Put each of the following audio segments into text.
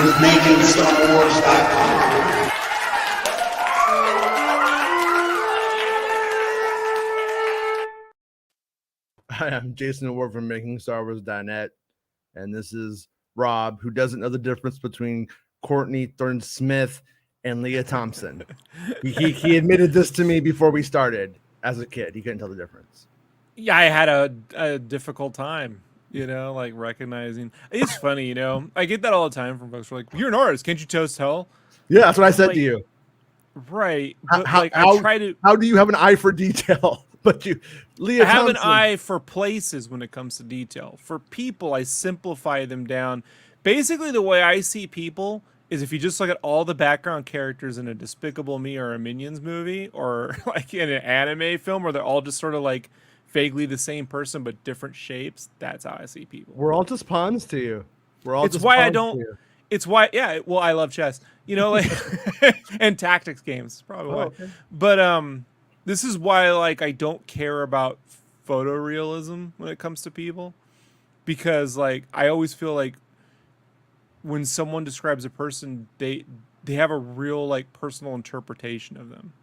with MakingStarWars.net. Hi, I'm Jason Ward from MakingStarWars.net, and this is Rob, who doesn't know the difference between Courtney Thorne-Smith and Leah Thompson. he admitted this to me before we started. As a kid, he couldn't tell the difference. Yeah, I had a difficult time, like recognizing. It's funny, I get that all the time from folks who are like, "You're an artist, can't you just tell?" Yeah, that's what I said to you. Right, but I try to. How do you have an eye for detail? But Leah I have Thompson. an eye for places when it comes to detail. For people, I simplify them down. Basically, the way I see people is if you just look at all the background characters in a Despicable Me or a Minions movie, or like in an anime film, where they're all just sort of like vaguely the same person but different shapes. That's how I see people. We're all just pawns to you. It's why I don't. It's why, yeah. Well, I love chess, like, and tactics games. Probably why. Okay. But this is why, like, I don't care about photorealism when it comes to people, because, like, I always feel like when someone describes a person, they have a real, like, personal interpretation of them.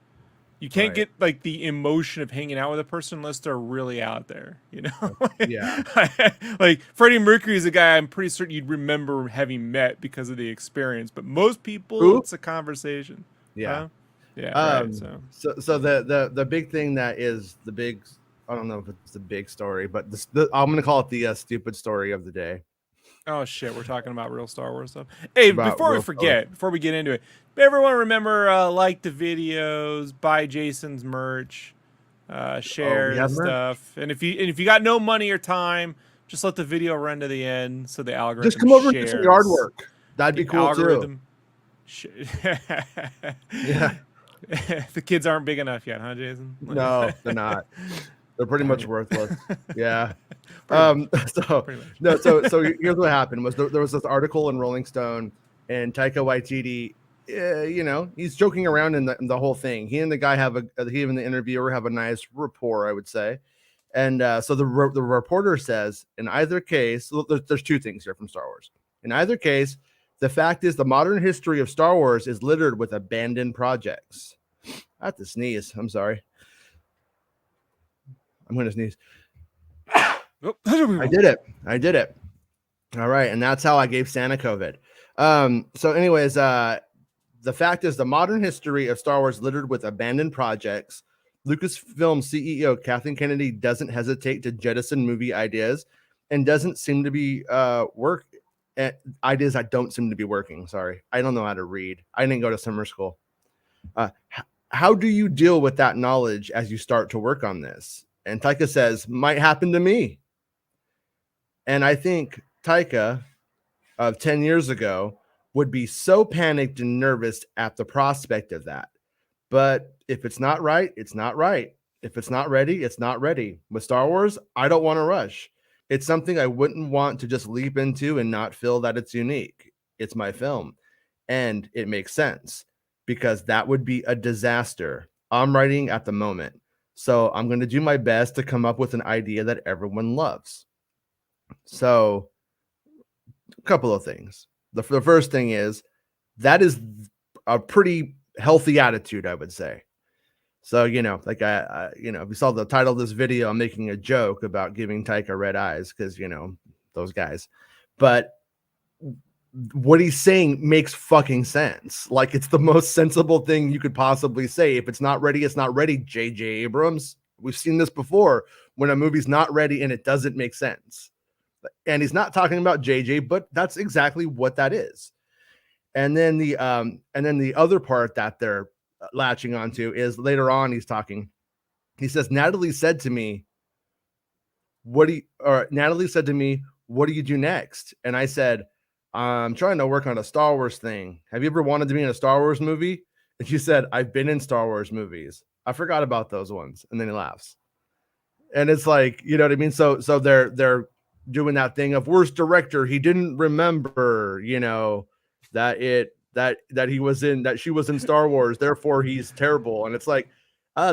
You can't get like the emotion of hanging out with a person unless they're really out there, Yeah. Like Freddie Mercury is a guy I'm pretty certain you'd remember having met because of the experience, but most people, it's a conversation. Yeah. Yeah. Right, so the big thing that is the big, I don't know if it's the big story, but I'm gonna call it the stupid story of the day. Oh shit, we're talking about real Star Wars stuff. Hey, before we forget, before we get into it, everyone remember, like the videos, buy Jason's merch, share stuff, and if you got no money or time, just let the video run to the end so the algorithm just come over and do some yard work. That'd be cool too. Yeah. The kids aren't big enough yet, huh, Jason? No, they're not. They're pretty much worthless. Yeah. So here's what happened was there was this article in Rolling Stone, and Taika Waititi, he's joking around in the whole thing. He and the guy he and the interviewer have a nice rapport, I would say. And so the reporter says, in either case, there's two things here from Star Wars. In either case, the fact is the modern history of Star Wars is littered with abandoned projects. I have to sneeze. I'm sorry. I'm going to sneeze. I did it. All right. And that's how I gave Santa COVID. So anyways, the fact is the modern history of Star Wars littered with abandoned projects. Lucasfilm CEO Kathleen Kennedy doesn't hesitate to jettison movie ideas and doesn't seem to be ideas that don't seem to be working. Sorry. I don't know how to read. I didn't go to summer school. How do you deal with that knowledge as you start to work on this? And Taika says, might happen to me. And I think Taika of 10 years ago would be so panicked and nervous at the prospect of that. But if it's not right, it's not right. If it's not ready, it's not ready. With Star Wars, I don't want to rush. It's something I wouldn't want to just leap into and not feel that it's unique. It's my film. And it makes sense because that would be a disaster. I'm writing at the moment. So I'm going to do my best to come up with an idea that everyone loves. So a couple of things. The first thing is that is a pretty healthy attitude, I would say. So, like if you saw the title of this video, I'm making a joke about giving Taika red eyes because, those guys. But what he's saying makes fucking sense. Like, it's the most sensible thing you could possibly say. If it's not ready, it's not ready, J.J. Abrams. We've seen this before when a movie's not ready and it doesn't make sense. And he's not talking about J.J., but that's exactly what that is. And then the other part that they're latching onto is later on he's talking. He says, Natalie said to me, what do you do next? And I said, I'm trying to work on a Star Wars thing. Have you ever wanted to be in a Star Wars movie? And she said, I've been in Star Wars movies. I forgot about those ones. And then he laughs. And it's like, you know what I mean? So they're doing that thing of worst director. He didn't remember, that she was in Star Wars. Therefore he's terrible. And it's like,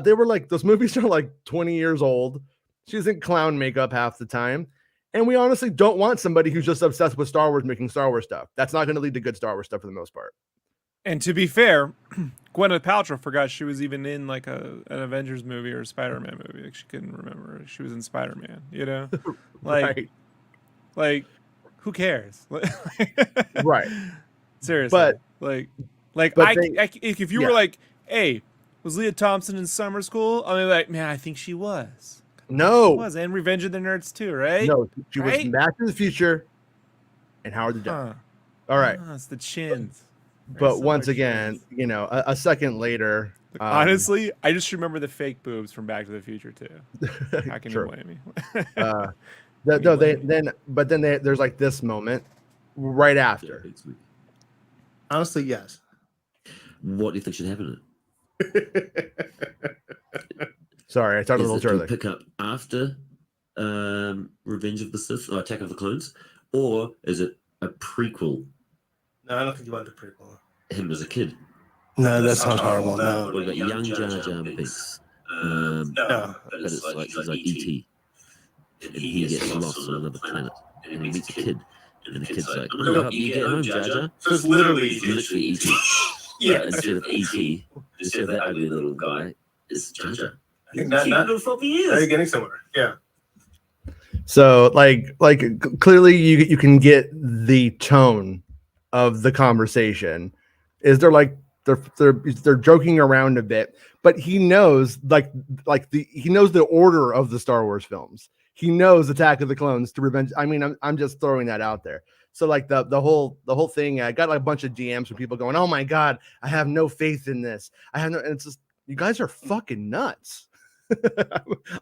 they were like, those movies are like 20 years old. She's in clown makeup half the time. And we honestly don't want somebody who's just obsessed with Star Wars making Star Wars stuff. That's not going to lead to good Star Wars stuff for the most part. And to be fair, Gwyneth Paltrow forgot she was even in like an Avengers movie or a Spider-Man movie. Like she couldn't remember she was in Spider-Man. You know, Right. like who cares? Right. Seriously. But if you were like, hey, was Leah Thompson in summer school? I'd be like, man, I think she was. No. She was, and Revenge of the Nerds too, right? No, she was Right? Back to the Future and Howard the Duck. All right. It's the chins. But once again, you know, a second later. Honestly, I just remember the fake boobs from Back to the Future too. How can you blame me? There's like this moment right after. Honestly, yes. What do you think should happen? Sorry, I started a little too early. Pick up after Revenge of the Sith or Attack of the Clones, or is it a prequel? No, I don't think you want the prequel. Him as a kid. No, that sounds horrible. No. What about young Jar Jar Binks? No. But it's like he's like E.T. and he gets lost on another planet, and he meets a kid, and the kid's like, "I'm gonna help you get home, Jar Jar." So it's literally E.T. Yeah. Instead of E.T., instead of that ugly little guy, it's Jar Jar. I think now you're getting somewhere. Yeah. So like clearly you can get the tone of the conversation. Is they're joking around a bit, but he knows he knows the order of the Star Wars films. He knows Attack of the Clones to Revenge. I mean, I'm just throwing that out there. So like the whole thing, I got like a bunch of DMs from people going, "Oh my God, I have no faith in this. I have no," and it's just, you guys are fucking nuts.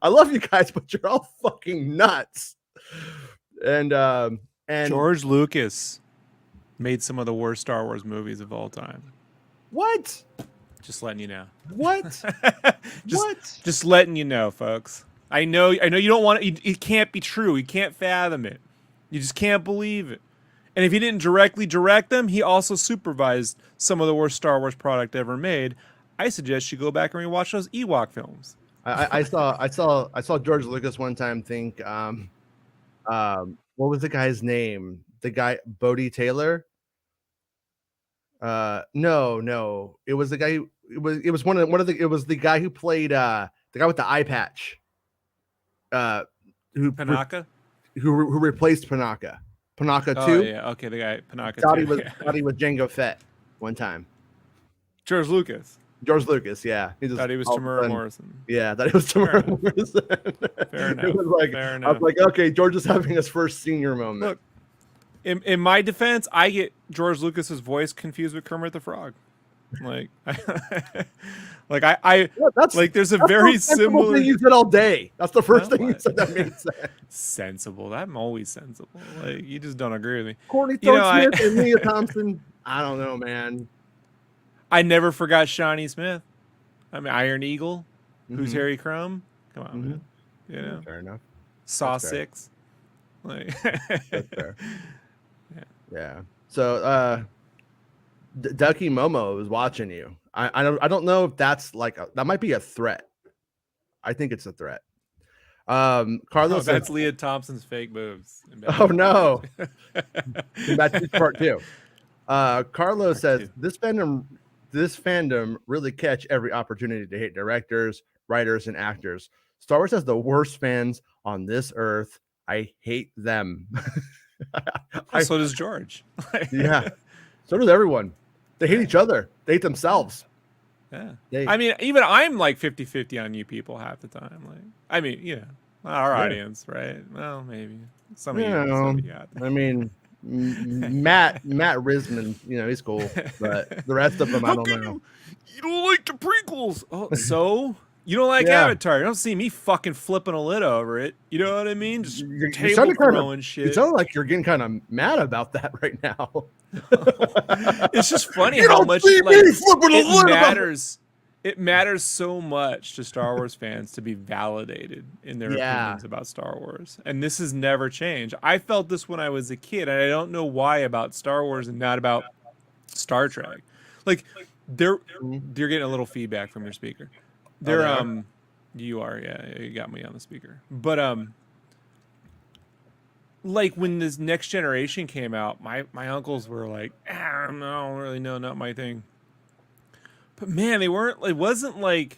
I love you guys, but you're all fucking nuts. And George Lucas made some of the worst Star Wars movies of all time. What? Just letting you know. What? Just letting you know, folks. I know you don't want it. It can't be true. You can't fathom it. You just can't believe it. And if he didn't directly direct them, he also supervised some of the worst Star Wars product ever made. I suggest you go back and rewatch those Ewok films. I saw George Lucas one time think, what was the guy's name? The guy Bodie Taylor. No, it was the guy. It was one of the. It was the guy who played the guy with the eye patch. Panaka, who replaced Panaka. Panaka 2. Oh yeah, okay, the guy Panaka 2. Thought he was Jango Fett one time. George Lucas, yeah. He just thought he was Tamura Morrison. Yeah, that he was Tamura Morrison. Fair enough. It was like, Fair enough. I was like, okay, George is having his first senior moment. Look, in my defense, I get George Lucas's voice confused with Kermit the Frog. Like, there's a very similar thing you said all day. That's the first thing you said that made sense. Sensible. I'm always sensible. Like, you just don't agree with me. Courtney Smith and Leah Thompson. I don't know, man. I never forgot Shawnee Smith. I mean, Iron Eagle. Who's Harry Crumb? Come on, man. You know, fair enough. Saw 6. Like, that's fair. Yeah. So, Ducky Momo is watching you. I don't know if that's like that might be a threat. I think it's a threat. Carlos, that's Leah Thompson's fake boobs. Oh no! That's part 2. Carlos says this fandom really catch every opportunity to hate directors, writers, and actors. Star Wars has the worst fans on this earth. I hate them. So does George. Yeah. So does everyone. They hate each other. They hate themselves. Yeah. I mean, even I'm like 50-50 on you people half the time. Like, I mean, you know, our audience, right? Well, maybe some of you. I mean, Matt Risman, you know, he's cool, but the rest of them, I don't know. You don't like the prequels. Oh, so you don't like Avatar. You don't see me fucking flipping a lid over it. You know what I mean? Just table throwing shit. You sound like you're getting kind of mad about that right now. It's just funny how much like it matters. It matters so much to Star Wars fans to be validated in their opinions about Star Wars, and this has never changed. I felt this when I was a kid, and I don't know why about Star Wars and not about Star Trek. Like, you're getting a little feedback from your speaker. You are, yeah, you got me on the speaker, but like when this Next Generation came out, my uncles were like, I don't really know, not my thing. But man, they weren't. It wasn't like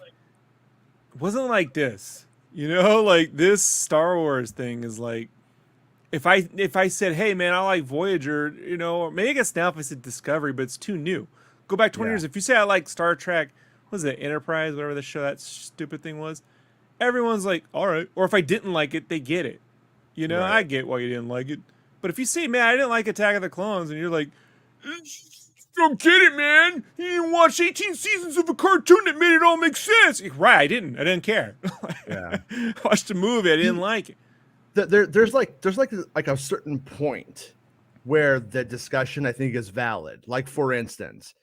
this. You know, like this Star Wars thing is like, if I said, hey man, I like Voyager, you know, or maybe I guess now if I said Discovery, but it's too new. Go back 20 years. If you say I like Star Trek, what was it, Enterprise, whatever the show that stupid thing was, everyone's like, all right. Or if I didn't like it, they get it. You know, I get why you didn't like it. But if you say, man, I didn't like Attack of the Clones, and you're like, don't get it, man. You didn't watch 18 seasons of a cartoon that made it all make sense. Right, I didn't care. Yeah. Watched a movie, I didn't like it. There's like a certain point where the discussion I think is valid. Like for instance,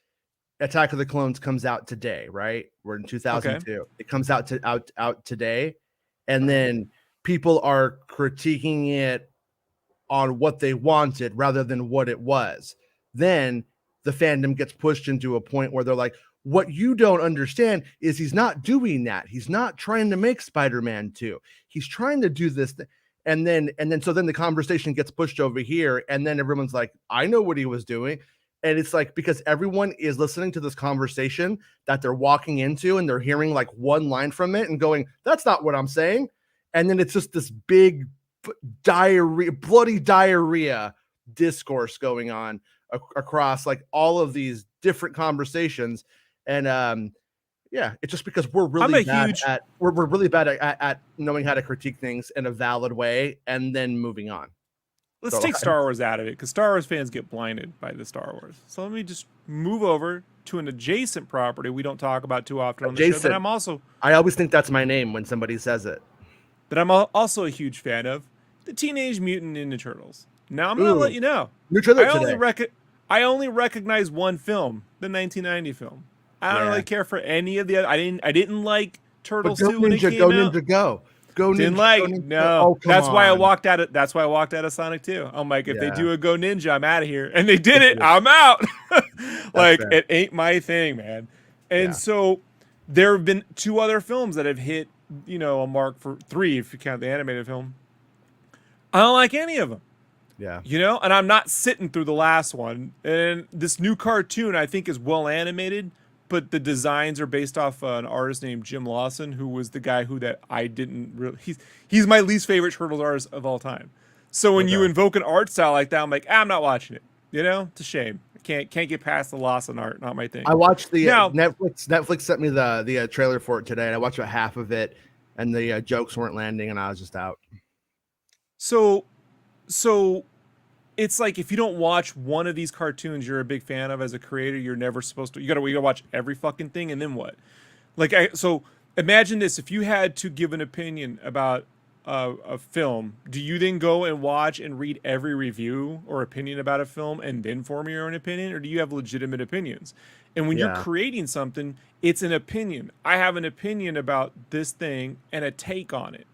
Attack of the Clones comes out today, right? We're in 2002. Okay. It comes out today, and then people are critiquing it on what they wanted rather than what it was. Then the fandom gets pushed into a point where they're like, what you don't understand is he's not doing that. He's not trying to make Spider-Man 2. He's trying to do this thing. And then the conversation gets pushed over here, and then everyone's like, I know what he was doing. And it's like, because everyone is listening to this conversation that they're walking into, and they're hearing like one line from it and going, that's not what I'm saying. And then it's just this big bloody diarrhea discourse going on across like all of these different conversations. And it's just because we're really bad at knowing how to critique things in a valid way and then moving on. Let's take Star Wars out of it, because Star Wars fans get blinded by the Star Wars. So let me just move over to an adjacent property we don't talk about too often on the show. But I always think that's my name when somebody says it. That I'm also a huge fan of, the Teenage Mutant Ninja Turtles. Now I'm going to let you know. New trailer today. I only recognize one film, the 1990 film. I don't really care for any of the other. I didn't like Turtles 2 when it came out. Go Didn't Ninja, like go Ninja. no. Oh, that's why I walked out of. That's why I walked out of Sonic 2. I'm like, if they do a Go Ninja, I'm out of here. And they did it. I'm out. Like it ain't my thing, man. And so there have been 2 other films that have hit, you know, a mark for 3 if you count the animated film. I don't like any of them. Yeah. You know, and I'm not sitting through the last one. And this new cartoon I think is well animated, but the designs are based off an artist named Jim Lawson, who was the guy I didn't really. He's my least favorite Turtles artist of all time. So when you invoke an art style like that, I'm like, I'm not watching it. You know, it's a shame. I can't get past the Lawson art. Not my thing. I watched the Netflix sent me the trailer for it today, and I watched about half of it, and the jokes weren't landing, and I was just out. So it's like, if you don't watch one of these cartoons you're a big fan of as a creator, you're never supposed to. You gotta watch every fucking thing, and then what? So imagine this: if you had to give an opinion about a film, do you then go and watch and read every review or opinion about a film and then form your own opinion, or do you have legitimate opinions? And when you're creating something, it's an opinion. I have an opinion about this thing and a take on it.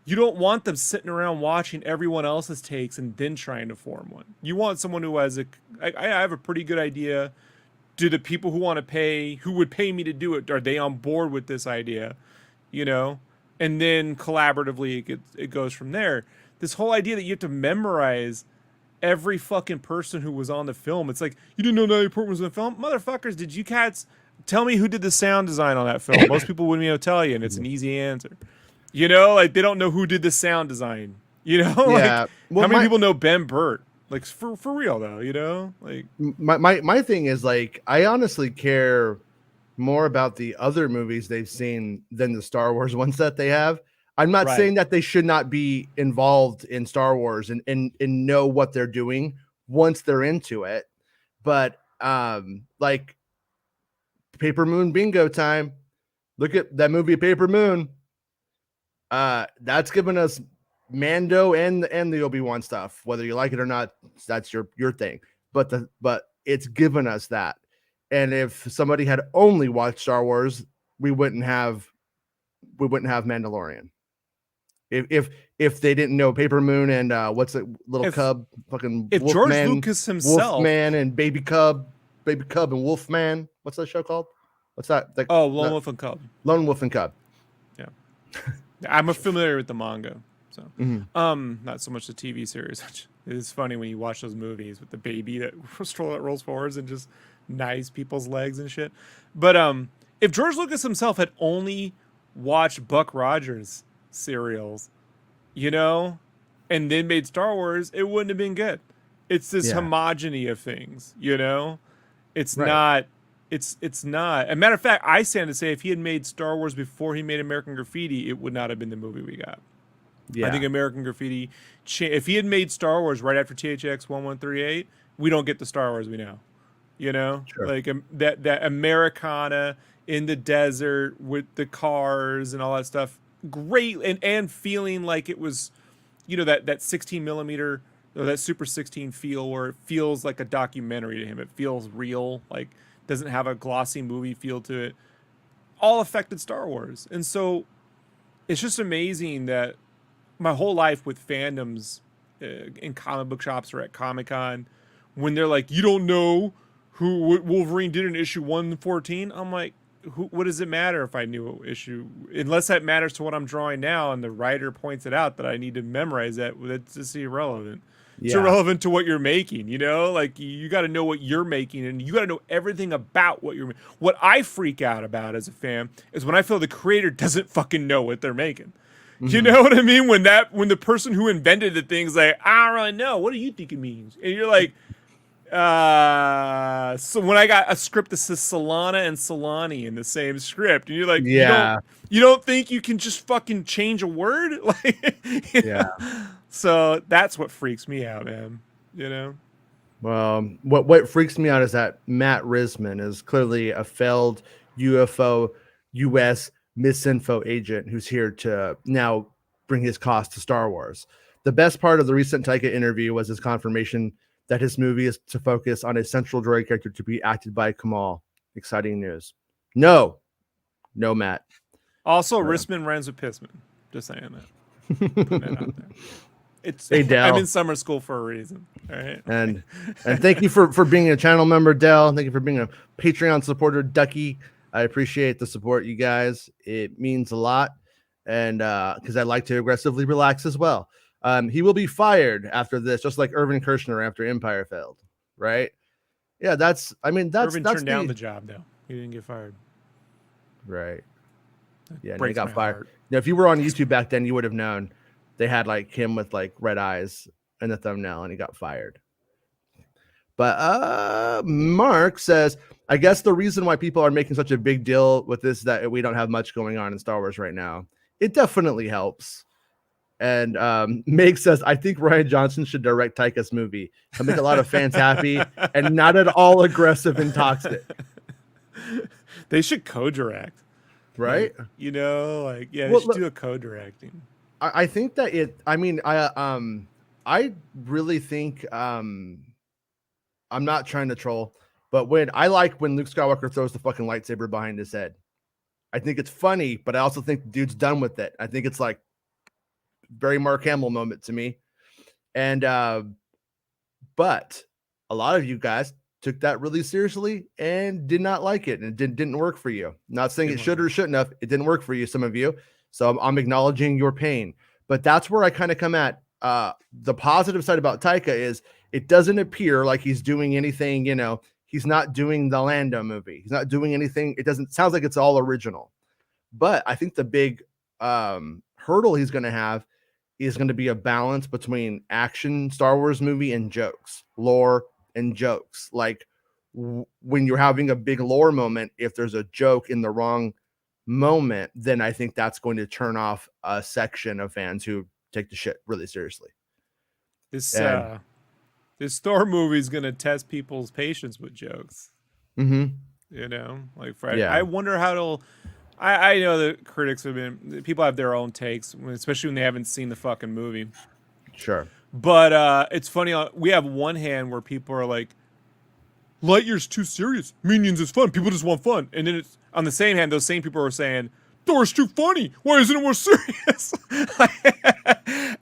You don't want them sitting around watching everyone else's takes and then trying to form one. You want someone who has I have a pretty good idea. Do the people who want to pay, who would pay me to do it, are they on board with this idea? You know? And then collaboratively it goes from there. This whole idea that you have to memorize every fucking person who was on the film. It's like, you didn't know Natalie Portman was in the film? Motherfuckers, did you cats tell me who did the sound design on that film? Most people wouldn't be able to tell you, and it's an easy answer. You know, like, they don't know who did the sound design. You know, like, how many people know Ben Burt? Like, for real though, you know, like my thing is, like, I honestly care more about the other movies they've seen than the Star Wars ones that they have. I'm not saying that they should not be involved in Star Wars and know what they're doing once they're into it, but like Paper Moon bingo time. Look at that movie Paper Moon. That's given us Mando and the Obi-Wan stuff. Whether you like it or not, that's your thing. But it's given us that. And if somebody had only watched Star Wars, we wouldn't have Mandalorian. If they didn't know Paper Moon and what's it, little cub, fucking if George Lucas himself, Wolfman and Baby Cub and Wolfman. What's that show called? What's that? Lone Wolf and Cub. Lone Wolf and Cub. Yeah. I'm familiar with the manga. So, Mhm. not so much the TV series. It's funny when you watch those movies with the baby that rolls forwards and just knives people's legs and shit. But if George Lucas himself had only watched Buck Rogers serials, you know, and then made Star Wars, it wouldn't have been good. It's this Yeah. homogeny of things, you know? It's Right. not it's not. As a matter of fact, I stand to say if he had made Star Wars before he made American Graffiti, it would not have been the movie we got. Yeah. I think American Graffiti, if he had made Star Wars right after THX 1138, we don't get the Star Wars we know. You know, Sure. like that Americana in the desert with the cars and all that stuff. Great, and feeling like it was, you know, that 16 millimeter or that Super 16 feel where it feels like a documentary to him. It feels real, like doesn't have a glossy movie feel to it. All affected Star Wars, and so it's just amazing that my whole life with fandoms in comic book shops or at Comic-Con, when they're like, you don't know what Wolverine did in issue 114, I'm like, what does it matter if I knew issue, unless that matters to what I'm drawing now and the writer points it out that I need to memorize that, that's just irrelevant. It's Yeah. irrelevant to what you're making, you know? Like, you got to know what you're making, and you got to know everything about what you're making. What I freak out about as a fan is when I feel the creator doesn't fucking know what they're making. You know what I mean? When the person who invented the thing's like, I don't really know. What do you think it means? And you're like, so when I got a script that says Solana and Solani in the same script, and you're like, Yeah. you don't think you can just fucking change a word? Like, Yeah. So that's what freaks me out, man. You know? Well, what freaks me out is that Matt Risman is clearly a failed UFO US misinfo agent who's here to now bring his cost to Star Wars. The best part of the recent Taika interview was his confirmation that his movie is to focus on a central droid character to be acted by Kamal. Exciting news. No, Matt. Also, Rissman rhymes with Pissman. Just saying that. Putting that out there. It's Hey, Dell. I'm in summer school for a reason. All right. And thank you for being a channel member, Dell. Thank you for being a Patreon supporter, Ducky. I appreciate the support, you guys. It means a lot. And because I like to aggressively relax as well. He will be fired after this, just like Irvin Kershner after Empire failed, right? Yeah, Irvin that's turned down the job, though. He didn't get fired. right. Yeah, no, he Breaks got my fired. heart. Now, if you were on YouTube back then, you would have known they had like him with like red eyes in the thumbnail, and he got fired. But Mark says, I guess the reason why people are making such a big deal with this is that we don't have much going on in Star Wars right now. It definitely helps. And Meg says, I think Rian Johnson should direct Taika's movie. He'll make a lot of fans happy and not at all aggressive and toxic. They should co-direct. Right? Like, you know, like, yeah, they Well, should look, do a co-directing. I think that I really think I'm not trying to troll, but when Luke Skywalker throws the fucking lightsaber behind his head. I think it's funny, but I also think the dude's done with it. I think it's like very Mark Hamill moment to me. And but a lot of you guys took that really seriously and did not like it, and it didn't work for you. Not saying it should or shouldn't have. It didn't work for you, some of you. So I'm acknowledging your pain. But that's where I kind of come at. The positive side about Taika is it doesn't appear like he's doing anything, you know, he's not doing the Lando movie. He's not doing anything. It sounds like it's all original. But I think the big hurdle he's going to have is going to be a balance between action Star Wars movie and jokes, lore and jokes. Like when you're having a big lore moment, if there's a joke in the wrong moment, then I think that's going to turn off a section of fans who take the shit really seriously. This Thor movie is gonna test people's patience with jokes. Mm-hmm. You know, like Fred. Yeah. I wonder how it'll. I know the critics people have their own takes, especially when they haven't seen the fucking movie. Sure. But it's funny. We have one hand where people are like, Lightyear's too serious. Minions is fun. People just want fun. And then it's on the same hand, those same people are saying, Thor's too funny. Why isn't it more serious?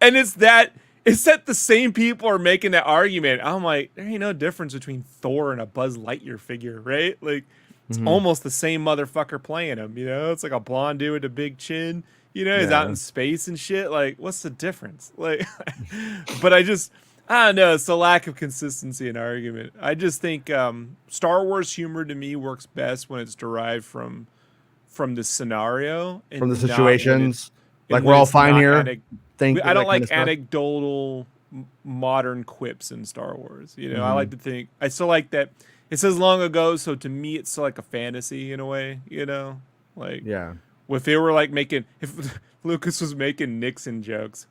And it's that the same people are making that argument. I'm like, there ain't no difference between Thor and a Buzz Lightyear figure, right? Like, It's almost the same motherfucker playing him, you know? It's like a blonde dude with a big chin, you know, he's out in space and shit. Like, what's the difference? Like, but I don't know. It's the lack of consistency in argument. I just think Star Wars humor to me works best when it's derived from the scenario and from the situations. Like, we're all it's fine not here. I don't like anecdotal modern quips in Star Wars. You know, I like to think I still like that it says long ago, so to me it's still like a fantasy in a way, you know? Like, if they were like if Lucas was making Nixon jokes,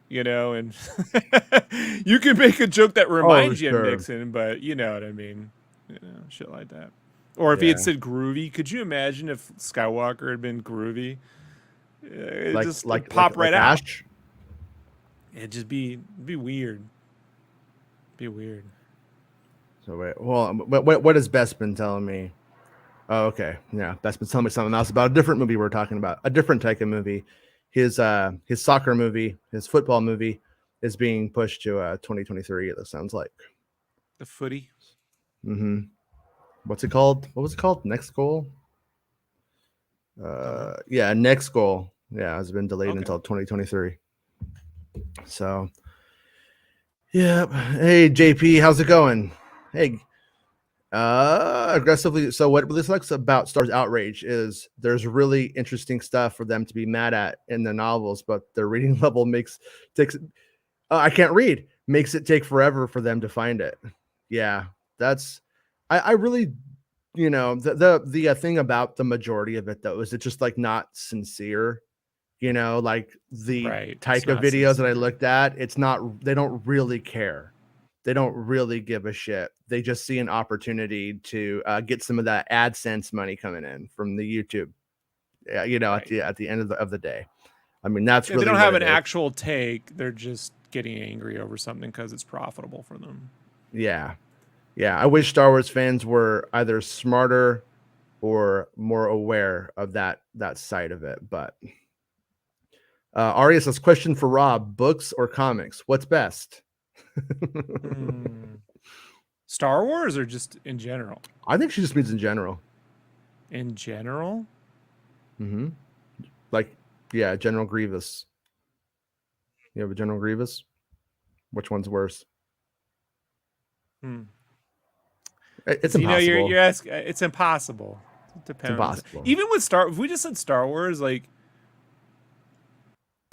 you know, and you can make a joke that reminds you of Nixon, but you know what I mean, you know, shit like that. Or if he had said groovy, could you imagine if Skywalker had been groovy? It just pop right out. Ash? It'd just be weird. Be weird. So wait, well, what has Best been telling me? Oh, okay, yeah, Best been telling me something else about a different movie we're talking about, a different Taika movie. His soccer movie, his football movie, is being pushed to 2023. It sounds like the footy. What's it called? What was it called? Next Goal. Next Goal. Yeah, it's been delayed until 2023. So, yeah. Hey, JP, how's it going? Hey, aggressively. So what really sucks about Star Wars Outrage is there's really interesting stuff for them to be mad at in the novels, but their reading level takes. I can't read. Makes it take forever for them to find it. Yeah, that's. I really, you know, the thing about the majority of it though is it's just like not sincere. You know, like the Taika videos that I looked at, it's not. They don't really care. They don't really give a shit. They just see an opportunity to get some of that AdSense money coming in from the YouTube. You know, at the end of the day. I mean, that's really. They don't have an actual take. They're just getting angry over something because it's profitable for them. Yeah. Yeah, I wish Star Wars fans were either smarter or more aware of that side of it. But Arias, this question for Rob: books or comics? What's best? Star Wars or just in general? I think she just means in general. In general? Like, yeah, General Grievous. You have a General Grievous? Which one's worse? It's impossible. You know, you're asking. It's impossible. It depends. It's impossible. Even with if we just said Star Wars, like,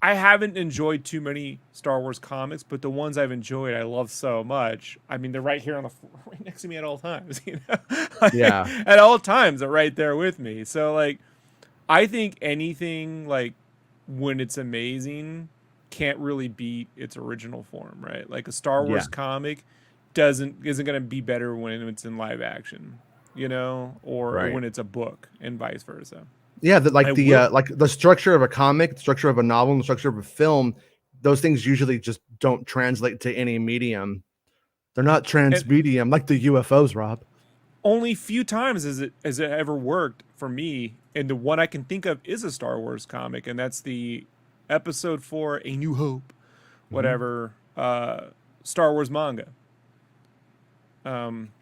I haven't enjoyed too many Star Wars comics, but the ones I've enjoyed, I love so much. I mean, they're right here on the floor, right next to me at all times. You know, yeah, at all times they're right there with me. So, like, I think anything like when it's amazing can't really beat its original form, right? Like a Star Wars comic isn't going to be better when it's in live action, you know, or when it's a book, and vice versa. Yeah, like the structure of a comic, the structure of a novel, and the structure of a film, those things usually just don't translate to any medium. They're not transmedium like the UFOs, Rob. Only few times has it ever worked for me, and the one I can think of is a Star Wars comic, and that's the Episode 4, A New Hope, whatever, Star Wars manga.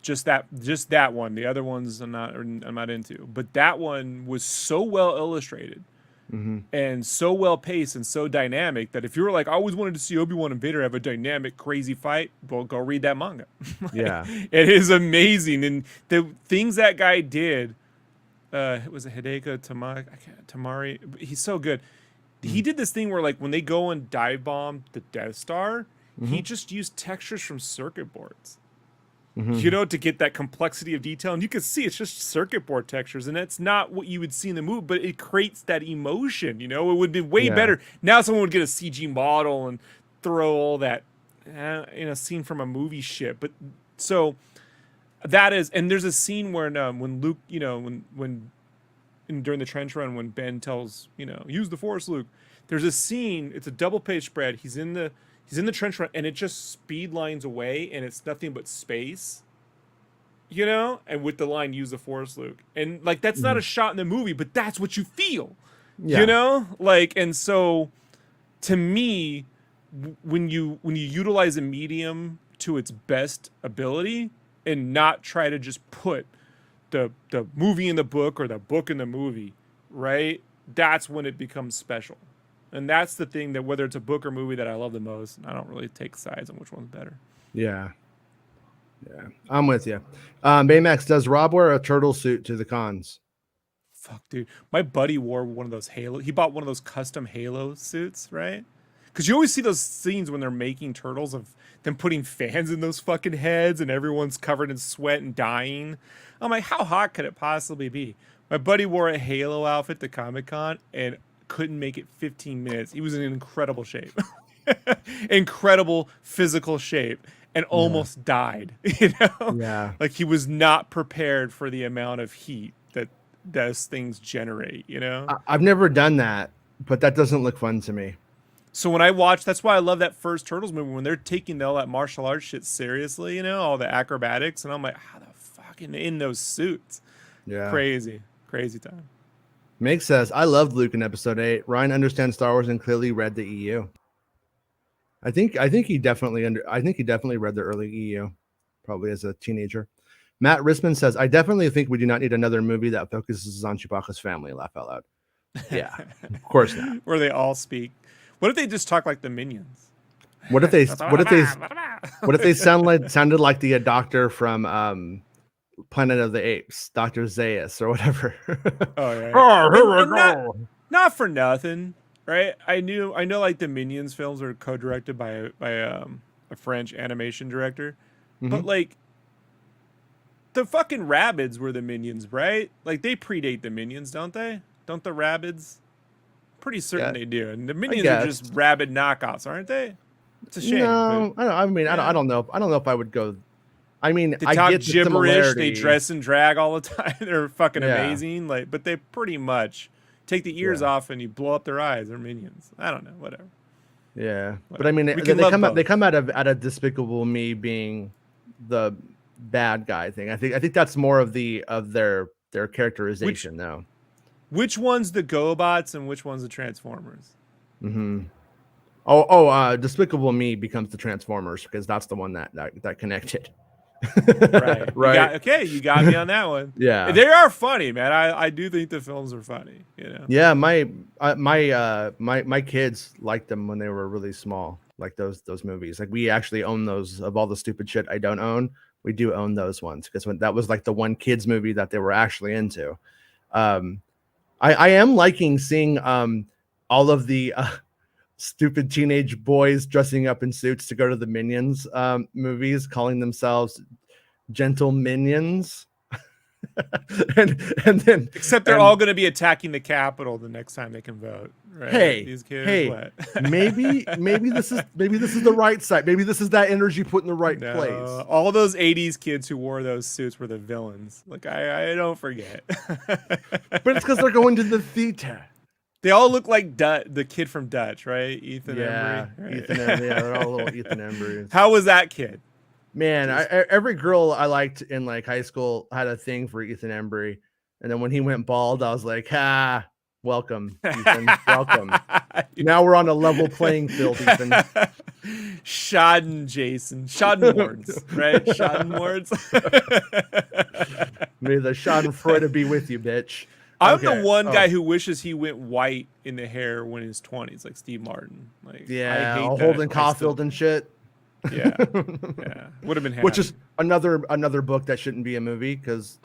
Just that one. The other ones I'm not into. But that one was so well illustrated and so well paced and so dynamic that if you were like, I always wanted to see Obi-Wan and Vader have a dynamic, crazy fight, well, go read that manga. Yeah, it is amazing, and the things that guy did. It was a Hideko Tamari. He's so good. He did this thing where, like, when they go and dive bomb the Death Star, he just used textures from circuit boards. You know, to get that complexity of detail. And you can see it's just circuit board textures. And that's not what you would see in the movie, but it creates that emotion. You know, it would be way better. Now someone would get a CG model and throw all that in a scene from a movie shit. But so that is, and there's a scene where when Luke, you know, when during the trench run, when Ben tells, you know, use the Force, Luke, there's a scene, it's a double page spread. He's in the trench run, and it just speed lines away, and it's nothing but space, you know? And with the line, use the Force, Luke. And, like, that's not a shot in the movie, but that's what you feel, you know? Like, and so, to me, when you utilize a medium to its best ability and not try to just put movie in the book or the book in the movie, right? That's when it becomes special. And that's the thing, that whether it's a book or movie that I love the most, I don't really take sides on which one's better. Yeah. Yeah. I'm with you. Baymax, does Rob wear a turtle suit to the cons? Fuck, dude. My buddy wore one of those Halo. He bought one of those custom Halo suits, right? Because you always see those scenes when they're making turtles of them putting fans in those fucking heads and everyone's covered in sweat and dying. I'm like, how hot could it possibly be? My buddy wore a Halo outfit to Comic-Con and couldn't make it 15 minutes. He was in incredible shape. Incredible physical shape and almost died, you know? Yeah. Like he was not prepared for the amount of heat that those things generate, you know? I've never done that, but that doesn't look fun to me. So when I watch, that's why I love that first Turtles movie, when they're taking all that martial arts shit seriously, you know, all the acrobatics, and I'm like, how the fuck in those suits? Yeah. Crazy time. Meg says, I loved Luke in episode 8. Ryan understands Star Wars and clearly read the EU. I think he definitely read the early EU, probably as a teenager. Matt Risman says, I definitely think we do not need another movie that focuses on Chewbacca's family. Laugh out loud. Yeah, of course not. Where they all speak. What if they just talk like the Minions? What if they sounded like the doctor from Planet of the Apes, Dr. Zaius or whatever? Oh yeah. Oh, here we go. Not for nothing, right? I know like the Minions films are co-directed by a French animation director, but like the fucking Rabbids were the Minions, right? Like they predate the Minions, don't they? Don't the Rabbids? Pretty certain they do. And the Minions are just Rabbid knockoffs, aren't they? It's a shame. No, I don't know. I don't know if I would go. I mean, They I talk get the gibberish. similarity. They dress and drag all the time. They're fucking amazing. Like, but they pretty much take the ears off and you blow up their eyes. They're Minions. I don't know. Whatever. Yeah, Whatever. but I mean, We can they love come out. both. They come out of Despicable Me being the bad guy thing. I think that's more of their characterization, though. Which one's the GoBots and which one's the Transformers? Mm-hmm. Despicable Me becomes the Transformers because that's the one that connected. Right. Right. You got me on that one. Yeah. They are funny, man. I do think the films are funny. You know. Yeah, my kids liked them when they were really small, like those movies. Like we actually own those. Of all the stupid shit I don't own, we do own those ones because when that was like the one kids movie that they were actually into. I am liking seeing all of the stupid teenage boys dressing up in suits to go to the Minions movies, calling themselves gentle minions. and then Except they're all going to be attacking the Capitol the next time they can vote. Right? Hey, these kids. What? maybe this is the right side. Maybe this is that energy put in the right place. All those '80s kids who wore those suits were the villains. Like I don't forget. But it's because they're going to the theater. They all look like the kid from Dutch, right? Ethan Embry. Right? Ethan Embry. Yeah, they're all little Ethan Embry. How was that kid? Man, every girl I liked in like high school had a thing for Ethan Embry, and then when he went bald, I was like, welcome, Ethan, welcome. Now we're on a level playing field, Ethan. Schadenwards, right? Schadenwards. May the Schadenfreude be with you, bitch. I'm the one guy who wishes he went white in the hair when in his 20s, like Steve Martin. Like, yeah, I hate that. Holden Caulfield and shit. Yeah, would have been happy. Which is another book that shouldn't be a movie because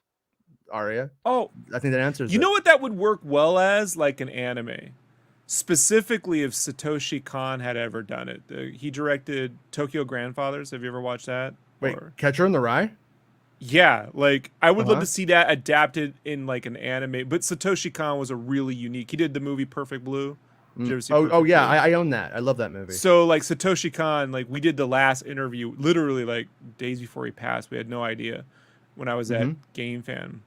Arya. Oh, I think that answers. You know what that would work well as, like an anime, specifically if Satoshi Kon had ever done it. He directed Tokyo Grandfathers. Have you ever watched that? Wait, Catcher in the Rye? Yeah, like I would love to see that adapted in like an anime. But Satoshi Kon was a really unique. He did the movie Perfect Blue. Did you ever see Perfect yeah, Blue? I own that. I love that movie. So like Satoshi Kon, like we did the last interview literally like days before he passed. We had no idea when I was at Game Fan.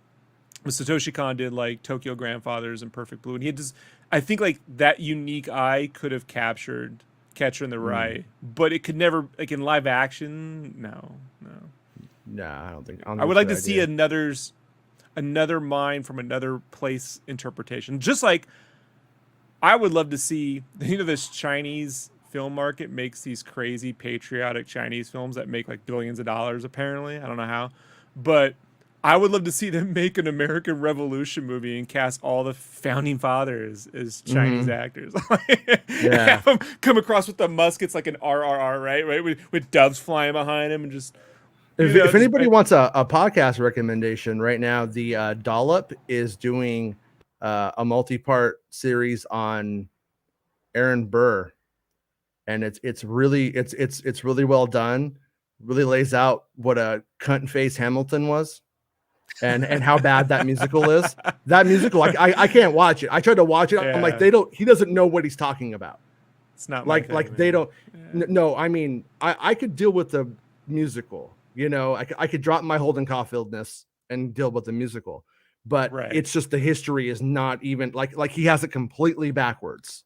But Satoshi Kon did like Tokyo Grandfathers and Perfect Blue, and he had this. I think like that unique eye could have captured Catcher in the Rye, but it could never like in live action. No. Nah, I don't think. I would like to see another mind from another place interpretation. Just like I would love to see, this Chinese film market makes these crazy patriotic Chinese films that make like billions of dollars. Apparently, I don't know how, but I would love to see them make an American Revolution movie and cast all the founding fathers as Chinese actors. Yeah. Have them come across with the muskets like an RRR, right? With doves flying behind him and just. If anybody wants a podcast recommendation right now, the Dollop is doing a multi-part series on Aaron Burr, and it's really well done. Really lays out what a cunt face Hamilton was, and how bad that musical is. That musical, I can't watch it. I tried to watch it. I'm like, he doesn't know what he's talking about. It's not like my thing, they man. don't. No, I mean, I could deal with the musical. You know, I could drop my Holden Caulfieldness and deal with the musical, but it's just the history is not even like he has it completely backwards.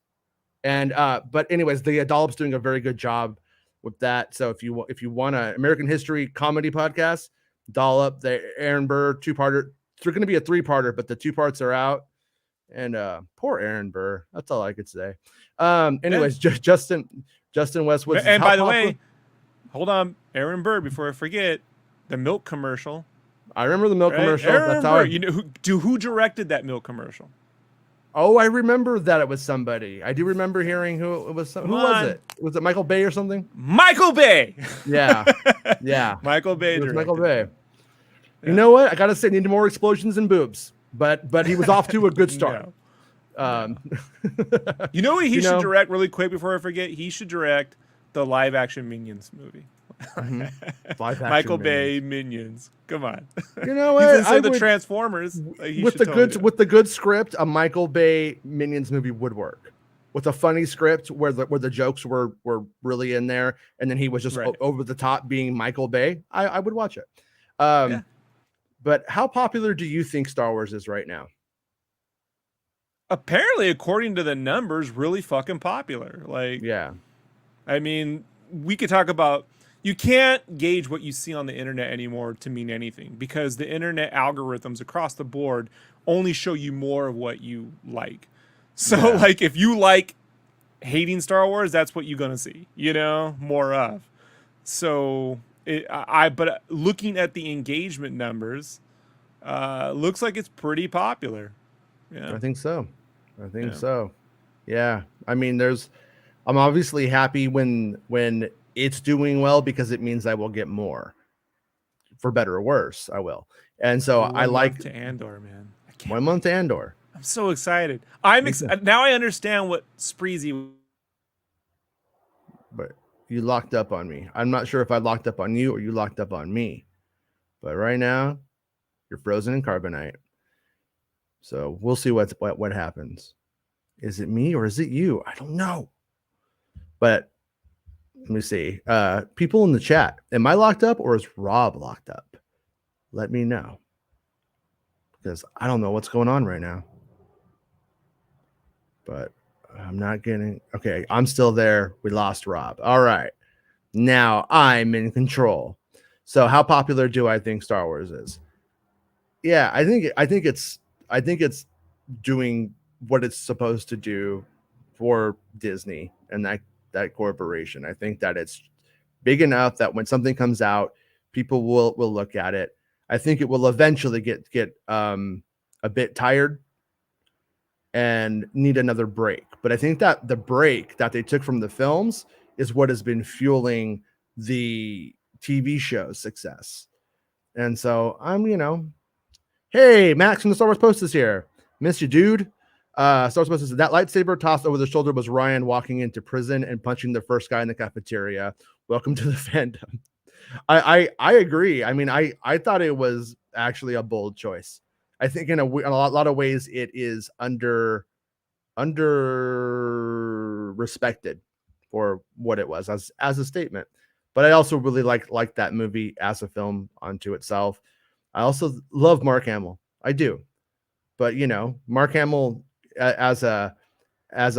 And but anyways, the Dollop's doing a very good job with that. So if you want an American history comedy podcast, Dollop, the Aaron Burr 2-parter. It's going to be a 3-parter, but the 2 parts are out. And poor Aaron Burr. That's all I could say. Anyways, Justin Westwood. And by the way, hold on, Aaron Burr. Before I forget, the milk commercial. I remember the milk commercial. Aaron That's Burr. how You know who directed that milk commercial? Oh, I remember that it was somebody. I do remember hearing who it was. Who was it? Was it Michael Bay or something? Michael Bay. Yeah, yeah. Michael Bay. It was Michael Bay. Yeah. You know what? I gotta say, need more explosions and boobs. But he was off to a good start. You know what he should direct really quick before I forget? He should direct the live action Minions movie. Michael Bay Minions. Come on. You know what? I the Transformers. With the good script, a Michael Bay Minions movie would work. With a funny script where the jokes were really in there, and then he was just over the top being Michael Bay, I would watch it. But how popular do you think Star Wars is right now? Apparently, according to the numbers, really fucking popular. I mean, we could talk about. You can't gauge what you see on the internet anymore to mean anything because the internet algorithms across the board only show you more of what you like. So, if you like hating Star Wars, that's what you're gonna see. More of. So, but looking at the engagement numbers, looks like it's pretty popular. Yeah, I think so. Yeah, I mean, I'm obviously happy when it's doing well because it means I will get more, for better or worse. I will, and so I like to Andor, man. 1 month to Andor. I'm so excited. Now I understand what Spreezy. But you locked up on me. I'm not sure if I locked up on you or you locked up on me. But right now, you're frozen in carbonite. So we'll see what happens. Is it me or is it you? I don't know. But let me see. People in the chat, am I locked up or is Rob locked up? Let me know. Because I don't know what's going on right now. But I'm not getting... Okay, I'm still there. We lost Rob. All right. Now I'm in control. So how popular do I think Star Wars is? Yeah, I think it's doing what it's supposed to do for Disney and that corporation. I think that it's big enough that when something comes out, people will look at it. I think it will eventually get a bit tired and need another break. But I think that the break that they took from the films is what has been fueling the TV show's success. And so I'm, hey, Max from the Star Wars Post is here. Miss you, dude. Star Wars Post says that lightsaber tossed over the shoulder was Ryan walking into prison and punching the first guy in the cafeteria. Welcome to the fandom. I agree. I mean, I thought it was actually a bold choice. I think in a lot of ways it is under respected for what it was as a statement. But I also really like that movie as a film unto itself. I also love Mark Hamill. I do. But Mark Hamill as a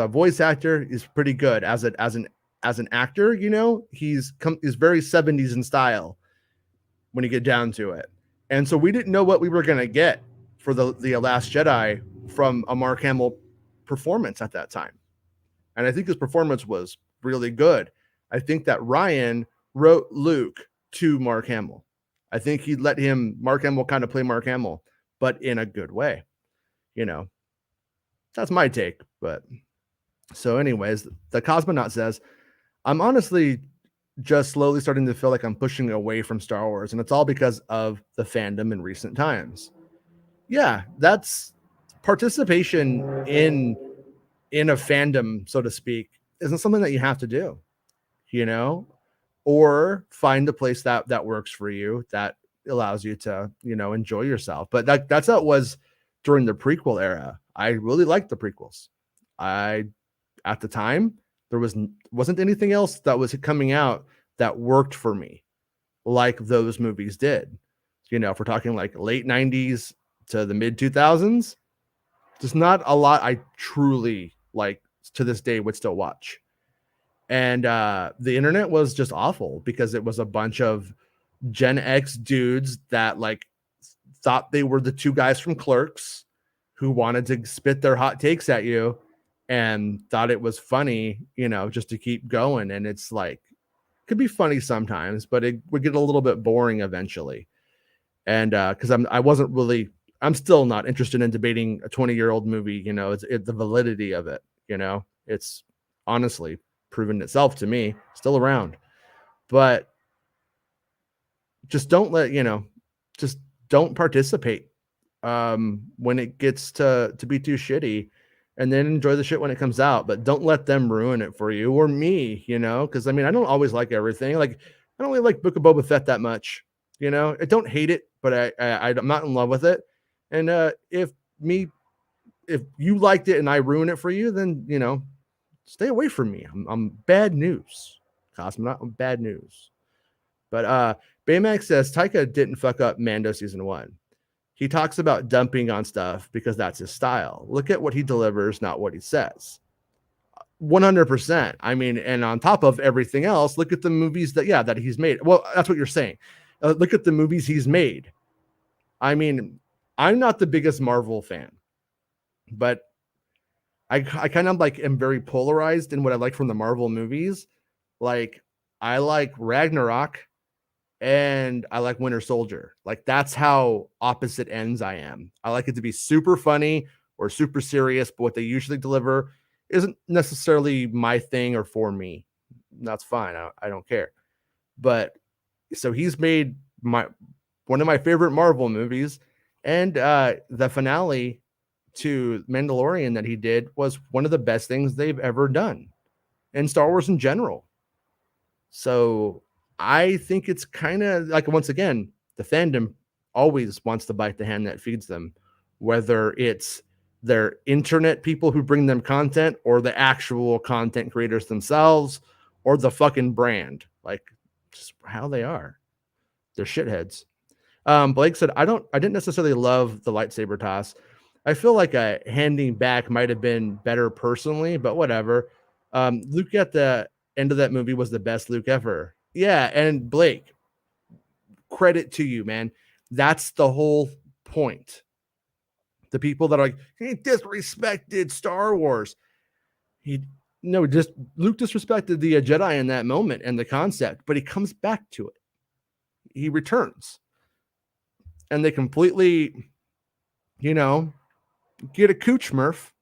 voice actor is pretty good. As an actor, he's very 70s in style when you get down to it. And so we didn't know what we were going to get for the Last Jedi from a Mark Hamill performance at that time. And I think his performance was really good. I think that Ryan wrote Luke to Mark Hamill. I think he'd let Mark Hamill kind of play Mark Hamill, but in a good way. That's my take. But so anyways, the Cosmonaut says, I'm honestly just slowly starting to feel like I'm pushing away from Star Wars, and it's all because of the fandom in recent times. Yeah, that's participation in a fandom, so to speak, isn't something that you have to do, or find a place that works for you, that allows you to, enjoy yourself. But that's how it was during the prequel era. I really liked the prequels. At the time, there wasn't anything else that was coming out that worked for me like those movies did. If we're talking like late 90s to the mid 2000s, there's not a lot I truly like to this day would still watch. And the internet was just awful because it was a bunch of Gen X dudes that like thought they were the two guys from Clerks who wanted to spit their hot takes at you and thought it was funny, just to keep going. And it's like, could be funny sometimes, but it would get a little bit boring eventually. And because I'm still not interested in debating a 20-year-old movie. It's the validity of it. It's honestly proven itself to me, still around. But just don't just don't participate when it gets to be too shitty, and then enjoy the shit when it comes out. But don't let them ruin it for you or me, because I don't always like everything. Like, I don't really like Book of Boba Fett that much. I don't hate it, but I'm not in love with it. And if you liked it and I ruin it for you, then stay away from me. I'm bad news. Cosmonaut, I'm bad news. But Baymax says Taika didn't fuck up Mando season 1. He talks about dumping on stuff because that's his style. Look at what he delivers, not what he says. 100%. And on top of everything else, look at the movies that he's made. Well, that's what you're saying. Look at the movies he's made. I'm not the biggest Marvel fan, but I kind of am very polarized in what I like from the Marvel movies. Like, I like Ragnarok and I like Winter Soldier. Like, that's how opposite ends I am. I like it to be super funny or super serious, but what they usually deliver isn't necessarily my thing or for me. That's fine. I don't care. But so he's made one of my favorite Marvel movies, and the finale to Mandalorian that he did was one of the best things they've ever done in Star Wars in general. So I think it's kind of like, once again, the fandom always wants to bite the hand that feeds them, whether it's their internet people who bring them content or the actual content creators themselves or the fucking brand, like just how they are. They're shitheads. Blake said, I didn't necessarily love the lightsaber toss. I feel like a handing back might have been better personally, but whatever. Luke at the end of that movie was the best Luke ever. Yeah, and Blake, credit to you, man. That's the whole point. The people that are like, he disrespected Star Wars. Luke disrespected the Jedi in that moment and the concept, but he comes back to it. He returns. And they completely, get a Cooch Murph.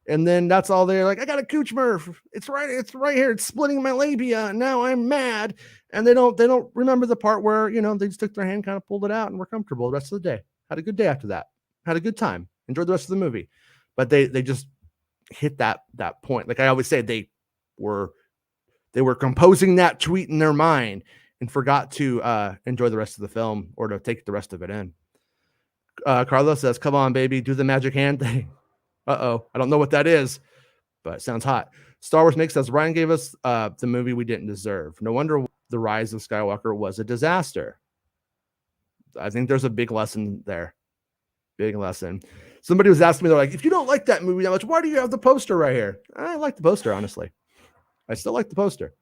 And then that's all they're like, I got a Cooch Murph. It's right here. It's splitting my labia. And now I'm mad. And they don't remember the part where, they just took their hand, kind of pulled it out, and were comfortable the rest of the day. Had a good day after that. Had a good time. Enjoyed the rest of the movie. But they just hit that point. Like I always say, they were composing that tweet in their mind and forgot to enjoy the rest of the film or to take the rest of it in. Carlos says, come on, baby, do the magic hand thing. Uh-oh, I don't know what that is, but it sounds hot. Star Wars Nick says, Ryan gave us the movie we didn't deserve. No wonder The Rise of Skywalker was a disaster. I think there's a big lesson there. Big lesson. Somebody was asking me, they're like, if you don't like that movie that much, why do you have the poster right here? I like the poster, honestly. I still like the poster.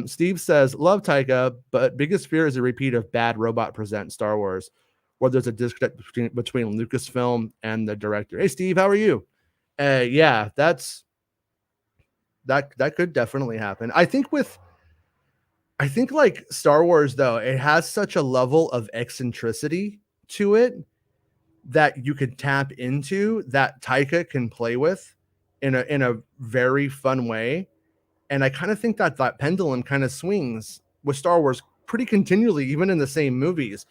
Steve says, love Taika, but biggest fear is a repeat of Bad Robot Presents Star Wars, where there's a disconnect between Lucasfilm and the director. Hey, Steve, how are you? Yeah, that could definitely happen. I think with I think like Star Wars, though, it has such a level of eccentricity to it that you could tap into that Taika can play with in a very fun way. And I kind of think that that pendulum kind of swings with Star Wars pretty continually, even in the same movies,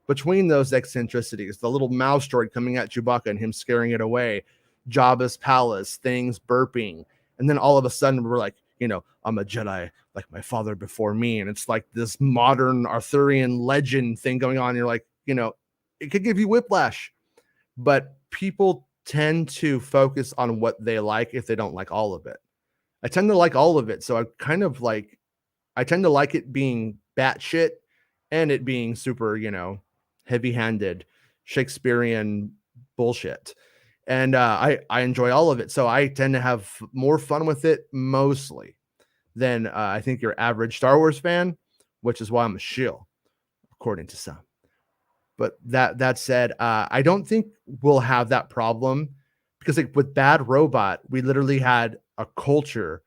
between those eccentricities, the little mouse droid coming at Chewbacca and him scaring it away, Jabba's palace, things burping. And then all of a sudden we're like, I'm a Jedi like my father before me. And it's like this modern Arthurian legend thing going on. You're like, it could give you whiplash, but people tend to focus on what they like if they don't like all of it. I tend to like all of it. So I tend to like it being batshit and it being super, heavy-handed Shakespearean bullshit. And I enjoy all of it. So I tend to have more fun with it mostly than I think your average Star Wars fan, which is why I'm a shill, according to some. But that said, I don't think we'll have that problem because like with Bad Robot, we literally had a culture,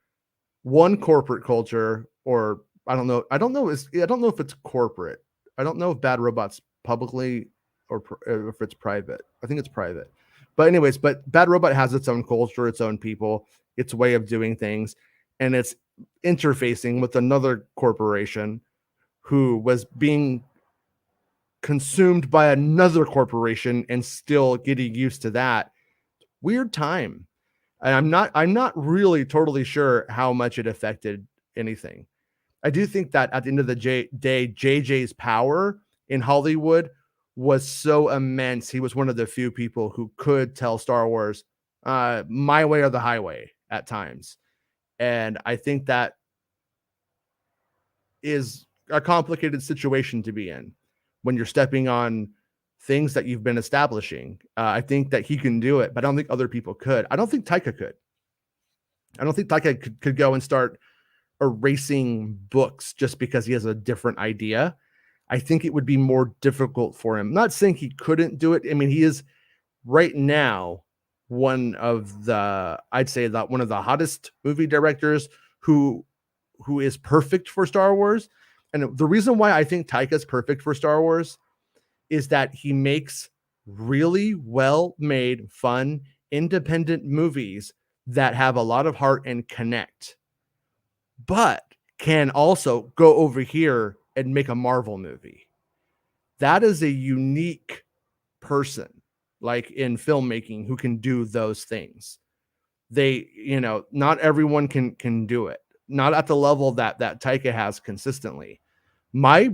one corporate culture, or I don't know if it's corporate. I don't know if Bad Robot's publicly or if it's private. I think it's private. But anyways, Bad Robot has its own culture, its own people, its way of doing things, and it's interfacing with another corporation who was being consumed by another corporation and still getting used to that. Weird time. And I'm not really totally sure how much it affected anything. I do think that at the end of the day, JJ's power in Hollywood was so immense. He was one of the few people who could tell Star Wars my way or the highway at times. And I think that is a complicated situation to be in when you're stepping on things that you've been establishing. I think that he can do it, but I don't think other people could. I don't think Taika could. I don't think Taika could go and start erasing books just because he has a different idea. I think it would be more difficult for him. I'm not saying he couldn't do it. I mean, he is right now one of the hottest movie directors who is perfect for Star Wars. And the reason why I think Taika's perfect for Star Wars is that he makes really well-made, fun, independent movies that have a lot of heart and connect, but can also go over here and make a Marvel movie. That is a unique person, like in filmmaking, who can do those things. They, not everyone can do it. Not at the level that Taika has consistently. My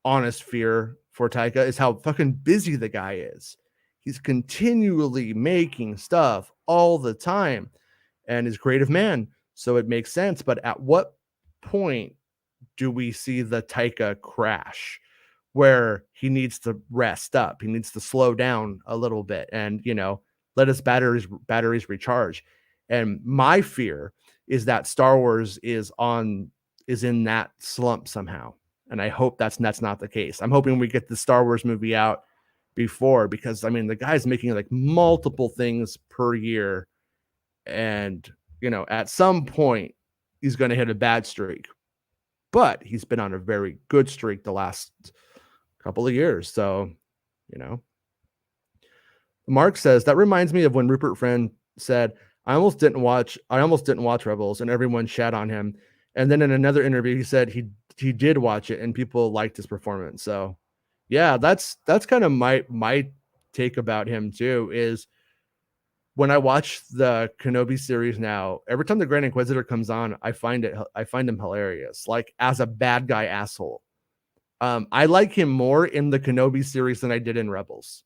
honest fear for Taika is how fucking busy the guy is. He's continually making stuff all the time and is a creative man. So it makes sense. But at what point do we see the Taika crash where he needs to rest up? He needs to slow down a little bit and, let his batteries recharge. And my fear is that Star Wars is in that slump somehow. And I hope that's not the case. I'm hoping we get the Star Wars movie out before, because I mean, the guy's making like multiple things per year. And, at some point he's going to hit a bad streak, but he's been on a very good streak the last couple of years. So, Mark says, that reminds me of when Rupert Friend said, I almost didn't watch Rebels and everyone shat on him. And then in another interview, he said he did watch it and people liked his performance. So yeah, that's kind of my take about him too, is when I watch the Kenobi series now, every time the Grand Inquisitor comes on, I find him hilarious, like as a bad guy asshole. I like him more in the Kenobi series than I did in Rebels.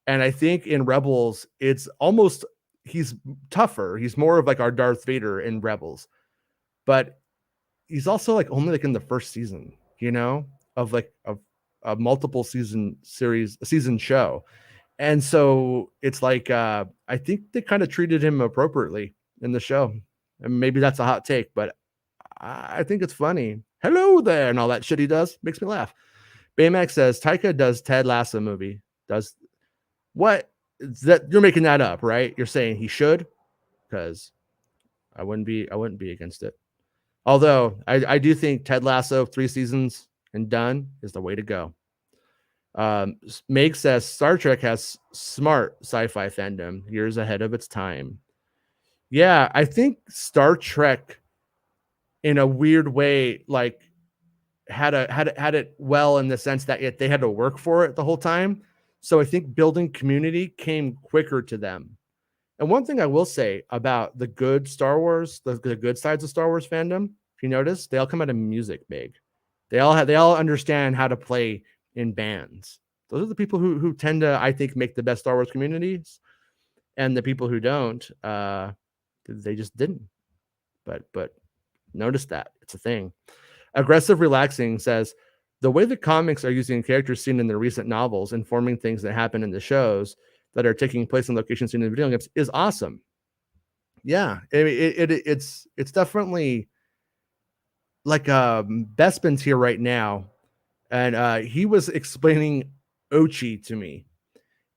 And I think in Rebels, he's tougher. He's more of like our Darth Vader in Rebels, but he's also like only like in the first season, of a multiple season show. And so it's like, I think they kind of treated him appropriately in the show. And maybe that's a hot take, but I think it's funny. Hello there. And all that shit he does makes me laugh. Baymax says Taika does Ted Lasso movie. Does what? That you're making that up, right? You're saying he should? Because I wouldn't be against it. Although I do think Ted Lasso 3 seasons and done is the way to go. Meg says Star Trek has smart sci-fi fandom, years ahead of its time. Yeah, I think Star Trek, in a weird way, like had it well in the sense that they had to work for it the whole time. So I think building community came quicker to them. And one thing I will say about the good Star Wars, the good sides of Star Wars fandom, if you notice, they all come out of music big. They all understand how to play in bands. Those are the people who tend to, I think, make the best Star Wars communities. And the people who don't, they just didn't. But notice that. It's a thing. Aggressive Relaxing says, the way the comics are using characters seen in the recent novels, informing things that happen in the shows that are taking place in locations seen in video games is awesome. Yeah, it's definitely like Bespin's here right now, and he was explaining Ochi to me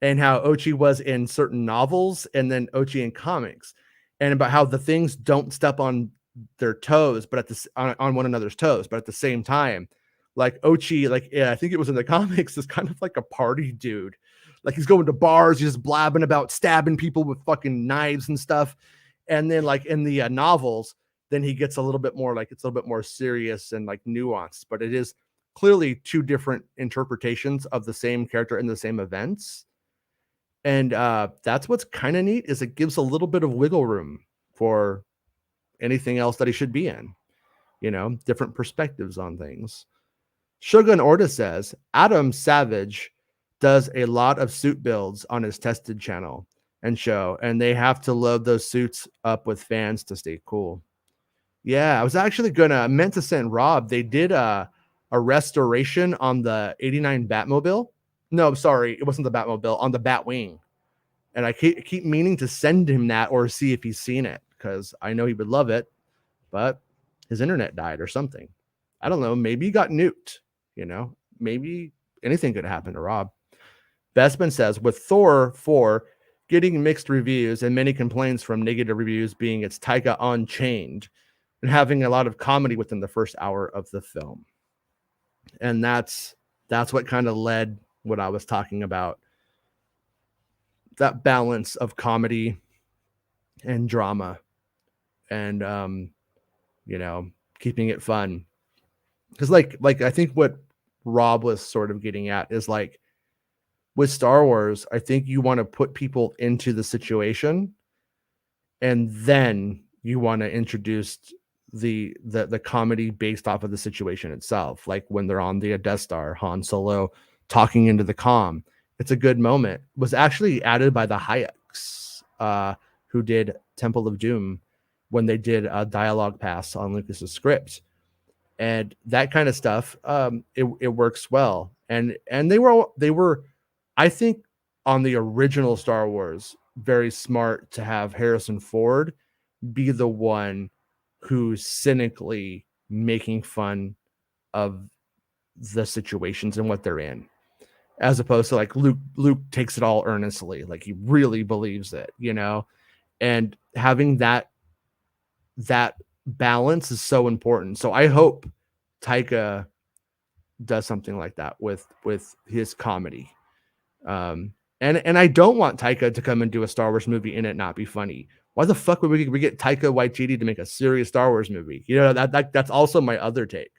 and how Ochi was in certain novels and then Ochi in comics, and about how the things don't step on their toes, but on one another's toes, but at the same time, like Ochi, like I think it was in the comics, is kind of like a party dude. Like he's going to bars, he's just blabbing about stabbing people with fucking knives and stuff. And then like in the novels, then he gets a little bit more like, it's a little bit more serious and like nuanced, but it is clearly two different interpretations of the same character in the same events. And that's what's kind of neat, is it gives a little bit of wiggle room for anything else that he should be in, different perspectives on things. Shogun Orta says Adam Savage does a lot of suit builds on his Tested channel and show, and they have to load those suits up with fans to stay cool. Yeah, I was actually meant to send Rob. They did a restoration on the 89 Batmobile. No, sorry, it wasn't the Batmobile, on the Batwing. And I keep meaning to send him that or see if he's seen it, because I know he would love it, but his internet died or something. I don't know. Maybe he got nuked, maybe anything could happen to Rob. Bestman says, with Thor 4 getting mixed reviews and many complaints from negative reviews being its Taika Unchained and having a lot of comedy within the first hour of the film. And that's what kind of led what I was talking about, that balance of comedy and drama and keeping it fun. Because like I think what Rob was sort of getting at is like, with Star Wars, I think you want to put people into the situation, and then you want to introduce the comedy based off of the situation itself. Like when they're on the Death Star, Han Solo talking into the comm. It's a good moment. It was actually added by the Hayeks, who did Temple of Doom, when they did a dialogue pass on Lucas's script. And that kind of stuff, it works well. And they were, I think, on the original Star Wars, very smart to have Harrison Ford be the one who's cynically making fun of the situations and what they're in, as opposed to like Luke takes it all earnestly, like he really believes it, and having that balance is so important. So I hope Taika does something like that with his comedy. And I don't want Taika to come and do a Star Wars movie and it not be funny. Why the fuck would we get Taika Waititi to make a serious Star Wars movie? That's also my other take.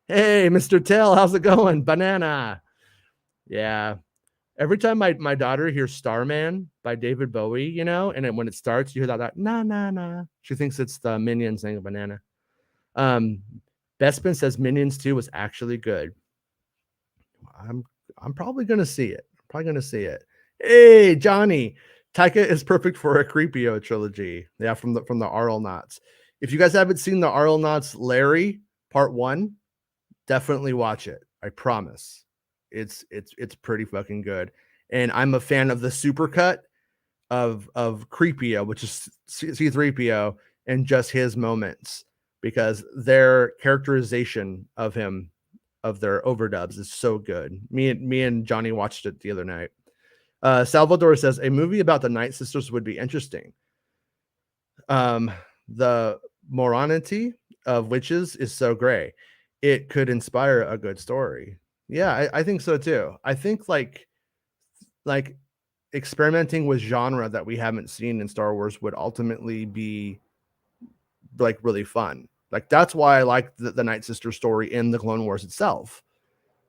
Hey, Mr. Tell, how's it going? Banana. Yeah. Every time my daughter hears Starman by David Bowie, and then when it starts, you hear that nah, nah, nah. She thinks it's the Minions saying banana. Bespin says Minions 2 was actually good. I'm probably gonna see it. Hey, Johnny, Taika is perfect for a Creepio trilogy. Yeah, from the Arlnauts. If you guys haven't seen the Arlnauts Larry Part 1, definitely watch it. I promise. It's pretty fucking good. And I'm a fan of the supercut of Creepio, which is C3PO, and just his moments, because their characterization of him, of their overdubs, is so good. Me and Johnny watched it the other night. Salvador says a movie about the Night Sisters would be interesting. The Moranity of witches is so gray. It could inspire a good story. Yeah, I think so too. I think like experimenting with genre that we haven't seen in Star Wars would ultimately be like really fun. Like that's why I like the Night Sister story in the Clone Wars itself.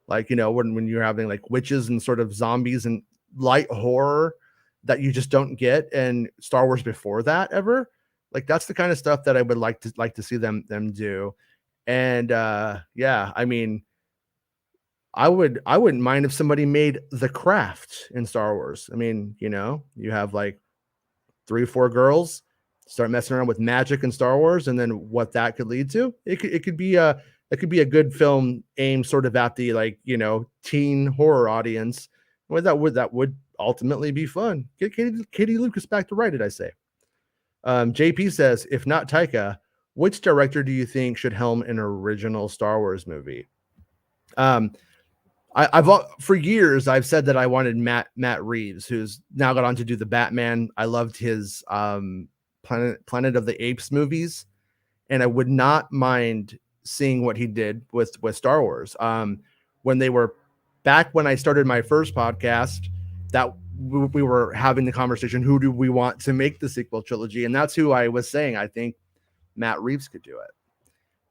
Like, you know, when you're having like witches and sort of zombies and light horror that you just don't get in Star Wars before that ever. Like that's the kind of stuff that I would like to see them do. And yeah, I mean, I wouldn't mind if somebody made The Craft in Star Wars. I mean, you know, you have like 3 or 4 girls start messing around with magic in Star Wars, and then what that could lead to. It could be a good film aimed sort of at the like, you know, teen horror audience. Well, that would ultimately be fun. Get Katie Lucas back to write it, I say. JP says, if not Taika, which director do you think should helm an original Star Wars movie? I've for years I've said that I wanted Matt Reeves, who's now got on to do the Batman. I loved his Planet of the Apes movies, and I would not mind seeing what he did with Star Wars. When they were back when I started my first podcast, that we were having the conversation, who do we want to make the sequel trilogy? And that's who I was saying I think Matt Reeves could do it.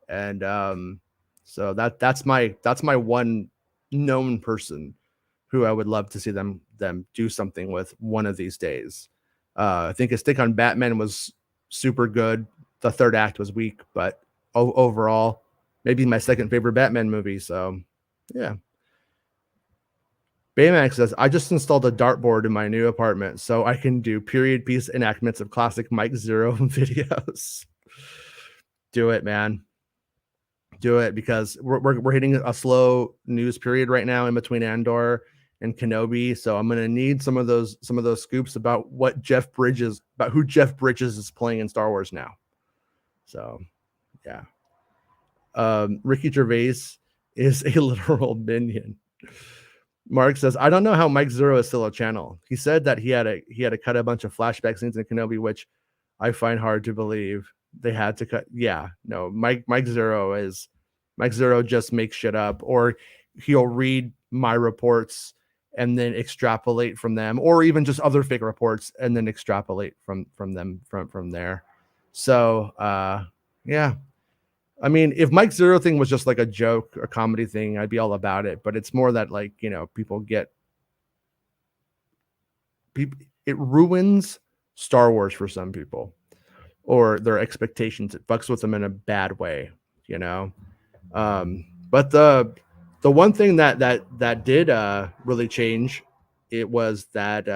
And so that's my one known person who I would love to see them do something with one of these days. I think his take on Batman was super good. The third act was weak, but overall, maybe my second favorite Batman movie. So yeah. Baymax says, I just installed a dartboard in my new apartment so I can do period piece enactments of classic Mike Zero videos. Do it, man. Do it, because we're hitting a slow news period right now in between Andor and Kenobi. So I'm gonna need some of those scoops about who Jeff Bridges is playing in Star Wars now. So yeah. Ricky Gervais is a literal minion. Mark says, I don't know how Mike Zero is still a channel. He said that he had to cut a bunch of flashback scenes in Kenobi, which I find hard to believe. They had to cut. Yeah, no, Mike Zero just makes shit up, or he'll read my reports and then extrapolate from them, or even just other fake reports and then extrapolate from them from there. So yeah. I mean, if Mike Zero thing was just like a joke or comedy thing, I'd be all about it. But it's more that, like, you know, it ruins Star Wars for some people, or their expectations. It fucks with them in a bad way, you know. But the one thing that did really change, it was that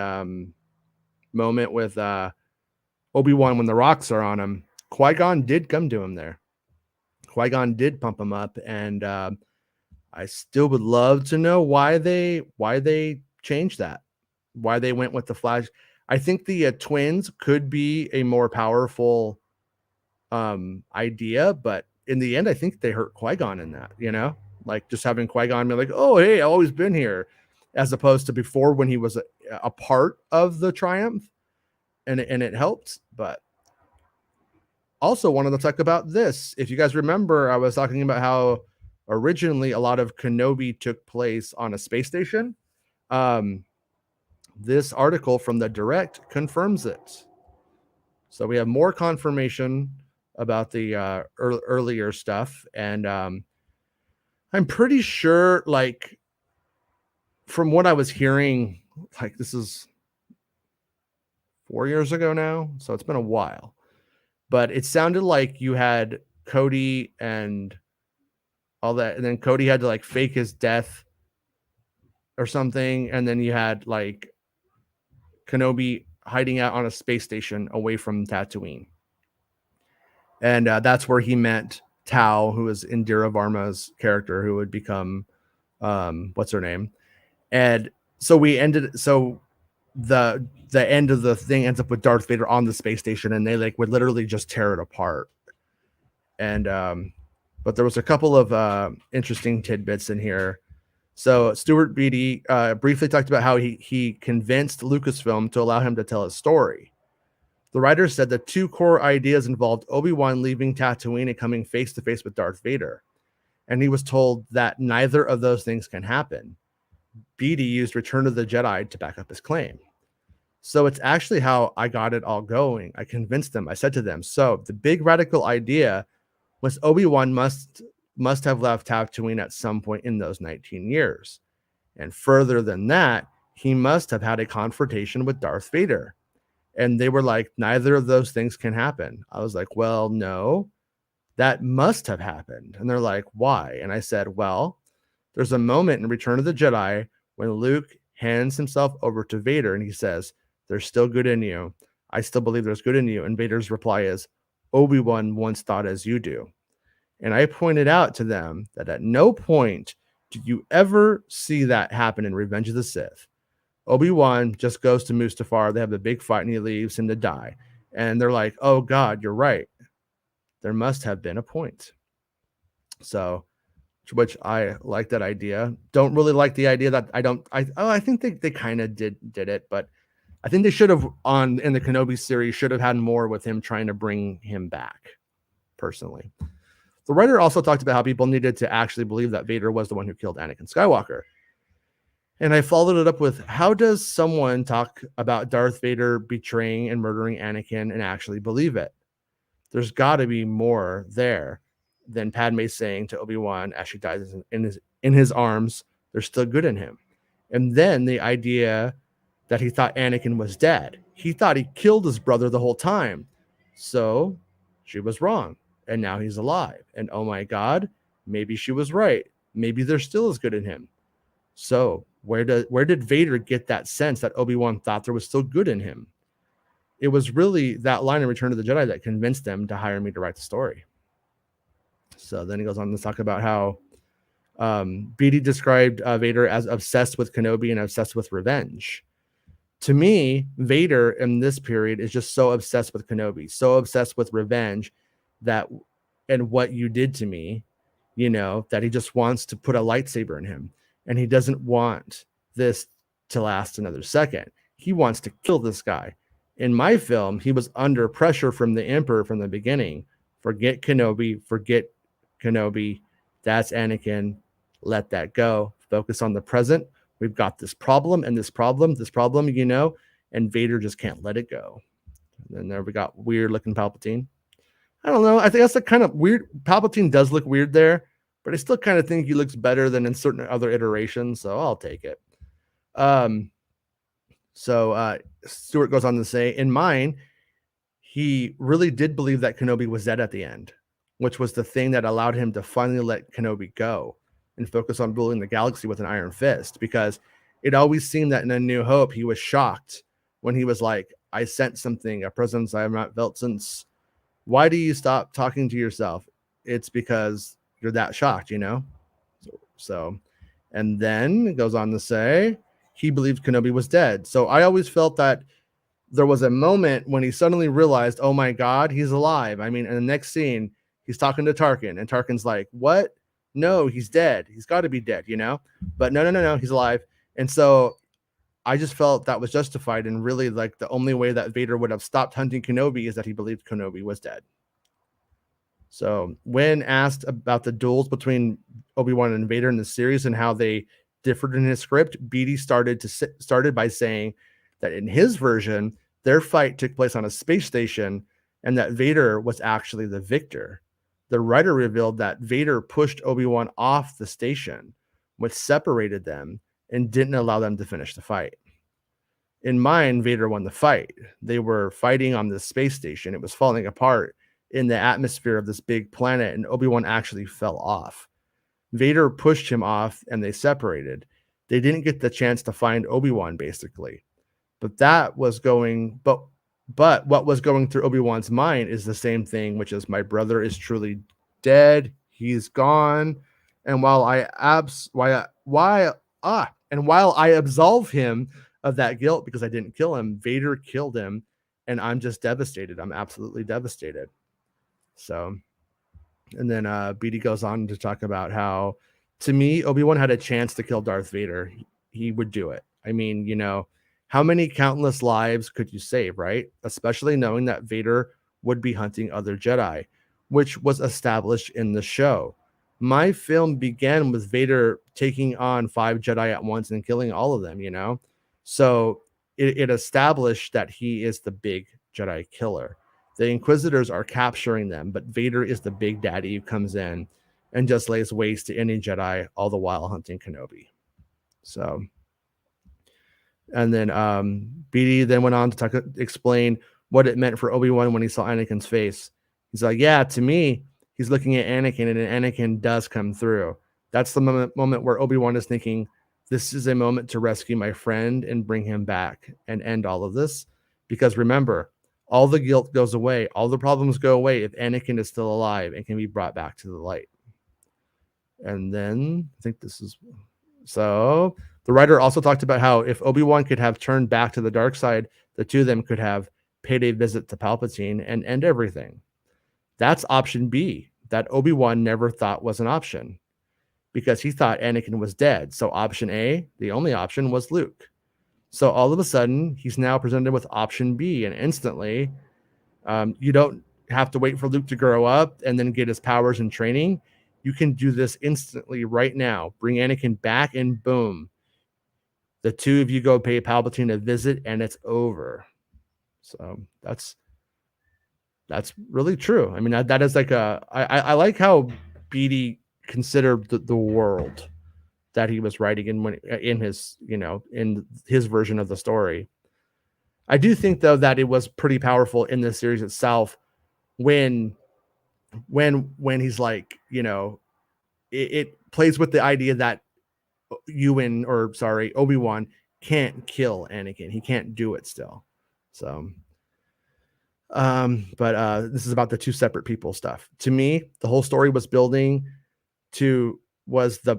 moment with Obi-Wan when the rocks are on him. Qui-Gon did come to him there. Qui-Gon did pump him up, and I still would love to know why they changed that, why they went with the flash. I think the twins could be a more powerful idea, but in the end, I think they hurt Qui-Gon in that, you know, like just having Qui-Gon be like, oh, hey, I've always been here, as opposed to before when he was a part of the Triumph, and it helped. But also wanted to talk about this. If you guys remember, I was talking about how originally a lot of Kenobi took place on a space station. This article from the Direct confirms it. So we have more confirmation about the earlier stuff. And I'm pretty sure, like, from what I was hearing, like, this is 4 years ago now, so it's been a while. But it sounded like you had Cody and all that, and then Cody had to like fake his death or something, and then you had like Kenobi hiding out on a space station away from Tatooine, and that's where he met Tao, who is Indira Varma's character, who would become what's her name, and so the end of the thing ends up with Darth Vader on the space station, and they like would literally just tear it apart. And but there was a couple of interesting tidbits in here. So Stuart Beatty briefly talked about how he convinced Lucasfilm to allow him to tell his story. The writer said the two core ideas involved Obi-Wan leaving Tatooine and coming face to face with Darth Vader. And he was told that neither of those things can happen. Beatty used Return of the Jedi to back up his claim. So it's actually how I got it all going. I convinced them. I said to them, so the big radical idea was Obi-Wan must have left Tatooine at some point in those 19 years. And further than that, he must have had a confrontation with Darth Vader. And they were like, neither of those things can happen. I was like, well, no, that must have happened. And they're like, why? And I said, well, there's a moment in Return of the Jedi when Luke hands himself over to Vader and he says, there's still good in you. I still believe there's good in you. And Vader's reply is, Obi-Wan once thought as you do. And I pointed out to them that at no point did you ever see that happen in Revenge of the Sith. Obi-Wan just goes to Mustafar. They have the big fight and he leaves him to die. And they're like, oh God, you're right. There must have been a point. So, which I like that idea. Don't really like the idea that I think they kind of did it, but I think they should have in the Kenobi series should have had more with him trying to bring him back, personally. The writer also talked about how people needed to actually believe that Vader was the one who killed Anakin Skywalker. And I followed it up with, how does someone talk about Darth Vader betraying and murdering Anakin and actually believe it? There's got to be more there than Padme saying to Obi-Wan as she dies in his arms, there's still good in him. And then the idea that he thought Anakin was dead. He thought he killed his brother the whole time. So she was wrong. And now he's alive. And oh my God, maybe she was right. Maybe there still is good in him. So where did Vader get that sense that Obi-Wan thought there was still good in him? It was really that line in Return of the Jedi that convinced them to hire me to write the story. So then he goes on to talk about how Beatty described Vader as obsessed with Kenobi and obsessed with revenge. To me, Vader in this period is just so obsessed with Kenobi, so obsessed with revenge and what you did to me, that he just wants to put a lightsaber in him. And he doesn't want this to last another second. He wants to kill this guy. In my film, he was under pressure from the Emperor from the beginning. Forget Kenobi. That's Anakin. Let that go. Focus on the present. We've got this problem, and this problem, and Vader just can't let it go. And then there we got weird looking Palpatine. I don't know. I think that's the kind of weird. Palpatine does look weird there, but I still kind of think he looks better than in certain other iterations, so I'll take it. So Stuart goes on to say, in mine, he really did believe that Kenobi was dead at the end, which was the thing that allowed him to finally let Kenobi go and focus on ruling the galaxy with an iron fist, because it always seemed that in A New Hope, he was shocked when he was like, I sent something, a presence I have not felt since. Why do you stop talking to yourself? It's because you're that shocked, So, and then it goes on to say he believed Kenobi was dead. So I always felt that there was a moment when he suddenly realized, oh my God, he's alive. I mean, in the next scene, he's talking to Tarkin, and Tarkin's like, what? No, he's dead. He's got to be dead, But no, he's alive. And so I just felt that was justified, and really like the only way that Vader would have stopped hunting Kenobi is that he believed Kenobi was dead. So when asked about the duels between Obi-Wan and Vader in the series and how they differed in his script, Beatty started by saying that in his version, their fight took place on a space station and that Vader was actually the victor. The writer revealed that Vader pushed Obi-Wan off the station, which separated them and didn't allow them to finish the fight. In mine, Vader won the fight. They were fighting on the space station. It was falling apart in the atmosphere of this big planet, and Obi-Wan actually fell off. Vader pushed him off, and they separated. They didn't get the chance to find Obi-Wan, basically. But what was going through Obi-Wan's mind is the same thing, which is my brother is truly dead. He's gone. And while I absolve him of that guilt because I didn't kill him, Vader killed him, and I'm just devastated. I'm absolutely devastated. So, and then Beatty goes on to talk about how, to me, Obi-Wan had a chance to kill Darth Vader. He would do it. I mean, How many countless lives could you save, right? Especially knowing that Vader would be hunting other Jedi, which was established in the show. My film began with Vader taking on 5 Jedi at once and killing all of them, you know? So it established that he is the big Jedi killer. The Inquisitors are capturing them, but Vader is the big daddy who comes in and just lays waste to any Jedi, all the while hunting Kenobi. So, and then BD then went on to explain what it meant for Obi-Wan when he saw Anakin's face. He's like, yeah, to me, he's looking at Anakin, and Anakin does come through. That's the moment where Obi-Wan is thinking, this is a moment to rescue my friend and bring him back and end all of this. Because remember, all the guilt goes away. All the problems go away if Anakin is still alive and can be brought back to the light. And then I think this is... So the writer also talked about how if Obi-Wan could have turned back to the dark side, the two of them could have paid a visit to Palpatine and end everything. That's option B, that Obi-Wan never thought was an option because he thought Anakin was dead. So option A, the only option, was Luke. So all of a sudden, he's now presented with option B, and instantly, you don't have to wait for Luke to grow up and then get his powers and training. You can do this instantly right now. Bring Anakin back, and boom, the two of you go pay Palpatine a visit, and it's over. So that's really true. I mean, that is like I like how Beatty considered the world that he was writing in his, you know, in his version of the story. I do think though that it was pretty powerful in the series itself when he's like, you know, it plays with the idea that Obi-Wan can't kill Anakin. He can't do it still. So but this is about the two separate people stuff. To me, the whole story was building to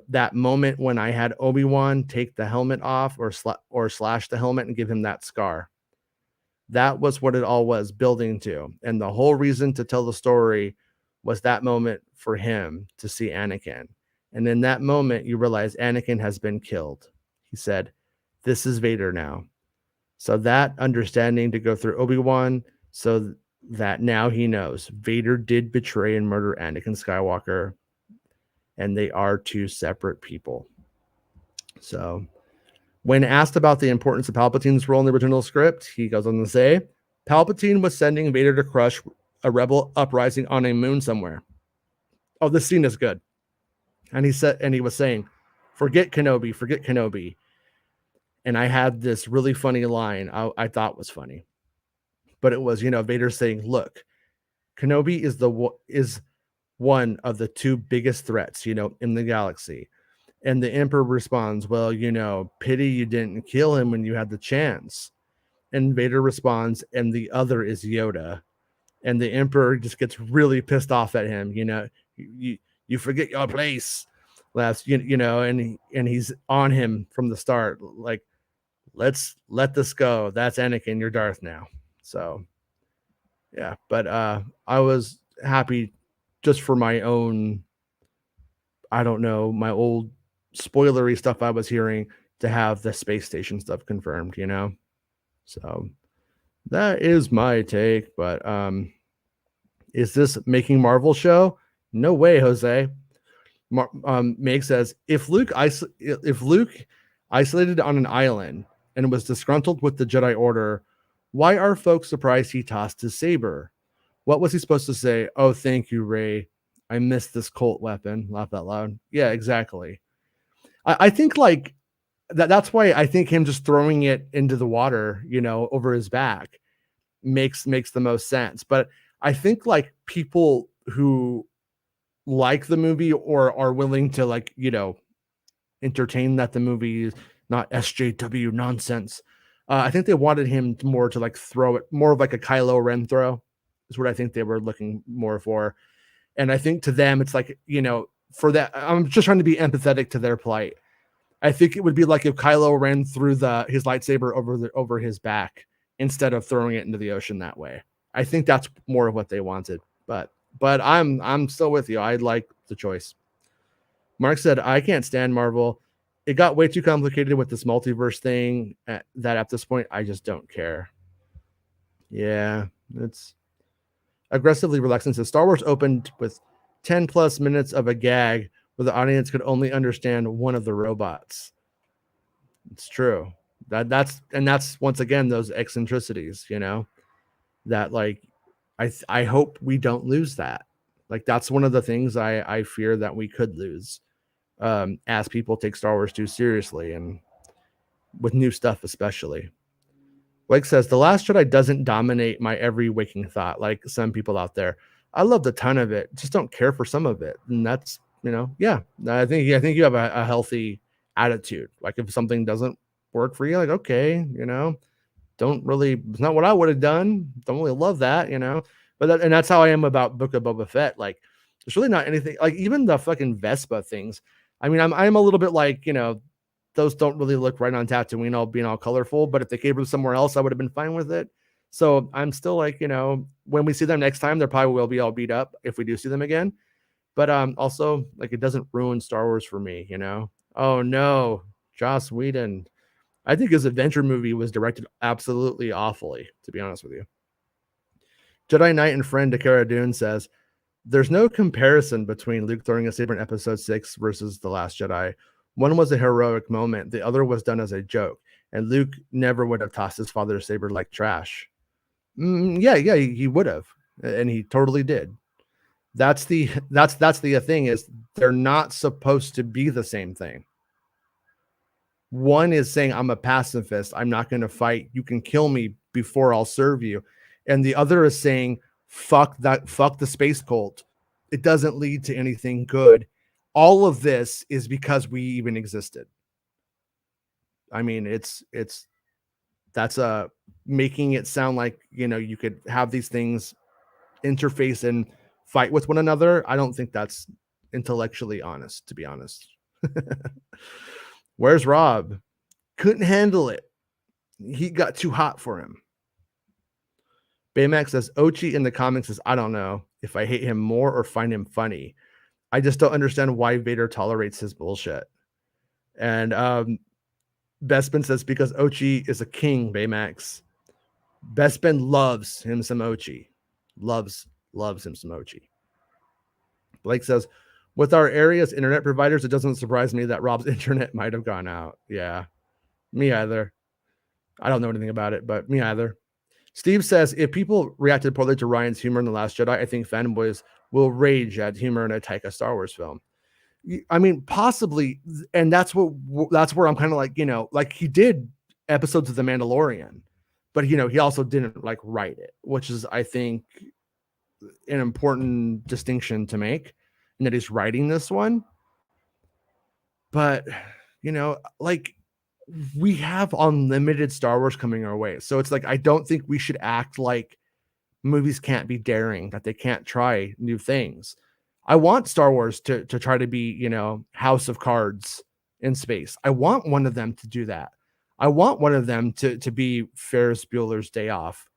that moment when I had Obi-Wan take the helmet off or slash the helmet and give him that scar. That was what it all was building to. And the whole reason to tell the story was that moment for him to see Anakin. And in that moment, you realize Anakin has been killed. He said, this is Vader now. So that understanding to go through Obi-Wan, so that now he knows Vader did betray and murder Anakin Skywalker, and they are two separate people. So when asked about the importance of Palpatine's role in the original script, he goes on to say, Palpatine was sending Vader to crush a rebel uprising on a moon somewhere. Oh, this scene is good. And he was saying, forget Kenobi. And I had this really funny line I thought was funny. But it was, you know, Vader saying, look, Kenobi is one of the two biggest threats, you know, in the galaxy. And the Emperor responds, well, you know, pity you didn't kill him when you had the chance. And Vader responds, and the other is Yoda. And the Emperor just gets really pissed off at him. You know, you forget your place. You know, and he's on him from the start. Like, let's let this go. That's Anakin. You're Darth now. So, yeah. But I was happy just for my own, I don't know, my old spoilery stuff I was hearing to have the space station stuff confirmed, you know? So that is my take, but is this Making Marvel show? No way, Jose. Meg says, if Luke isolated on an island and was disgruntled with the Jedi Order, why are folks surprised he tossed his saber? What was he supposed to say? Oh, thank you, Rey. I missed this Colt weapon. Laugh out loud. Yeah, exactly. I think like that's why I think him just throwing it into the water, you know, over his back makes the most sense. But I think like people who like the movie or are willing to, like, you know, entertain that the movie is not SJW nonsense. I think they wanted him more to like throw it more of like a Kylo Ren throw is what I think they were looking more for. And I think to them, it's like, you know, for that, I'm just trying to be empathetic to their plight. I think it would be like if Kylo Ren threw his lightsaber over his back instead of throwing it into the ocean that way. I think that's more of what they wanted. But I'm still with you. I like the choice. Mark said, I can't stand Marvel. it got way too complicated with this multiverse thing that at this point, I just don't care. Yeah, it's aggressively reluctant. So Star Wars opened with 10 plus minutes of a gag where the audience could only understand one of the robots. It's true. That's once again those eccentricities, that like I hope we don't lose that. Like that's one of the things I fear that we could lose as people take Star Wars too seriously, and with new stuff especially. Blake says, The Last Jedi doesn't dominate my every waking thought like some people out there. I loved a ton of it, just don't care for some of it. And that's, yeah, I think you have a healthy attitude. Like if something doesn't work for you, like, okay, don't really, it's not what I would have done. Don't really love that, but and that's how I am about Book of Boba Fett. Like there's really not anything, like even the fucking Vespa things. I mean, I'm a little bit like, those don't really look right on Tatooine, all being all colorful, but if they came from somewhere else, I would have been fine with it. So I'm still like, when we see them next time, they probably will be all beat up if we do see them again. But also, like, it doesn't ruin Star Wars for me, Oh no, Joss Whedon. I think his adventure movie was directed absolutely awfully, to be honest with you. Jedi Knight and friend Dakara Dune says, there's no comparison between Luke throwing a saber in episode 6 versus The Last Jedi. One was a heroic moment. The other was done as a joke. And Luke never would have tossed his father's saber like trash. Yeah, he would have. And he totally did. That's the thing is they're not supposed to be the same thing. One is saying, I'm a pacifist. I'm not going to fight. You can kill me before I'll serve you. And the other is saying, fuck the space cult. It doesn't lead to anything good. All of this is because we even existed. I mean, that's making it sound like, you could have these things interface and fight with one another. I don't think that's intellectually honest, to be honest. Where's Rob? Couldn't handle it. He got too hot for him. Baymax says, Ochi in the comics says, I don't know if I hate him more or find him funny. I just don't understand why Vader tolerates his bullshit. And Bespin says, because Ochi is a king, Baymax. Bespin loves him some Ochi. Loves him some Ochi. Blake says, with our area's internet providers, it doesn't surprise me that Rob's internet might have gone out. Yeah, me either. I don't know anything about it, but me either. Steve says, if people reacted poorly to Ryan's humor in The Last Jedi, I think fanboys will rage at humor in a Taika Star Wars film. I mean, possibly, and that's where I'm kind of like, like he did episodes of The Mandalorian, but he also didn't like write it, which is, I think, an important distinction to make, and that he's writing this one. But like we have unlimited Star Wars coming our way, so it's like I don't think we should act like movies can't be daring, that they can't try new things. I want Star Wars to try to be, House of Cards in space. I want one of them to do that. I want one of them to be Ferris Bueller's Day Off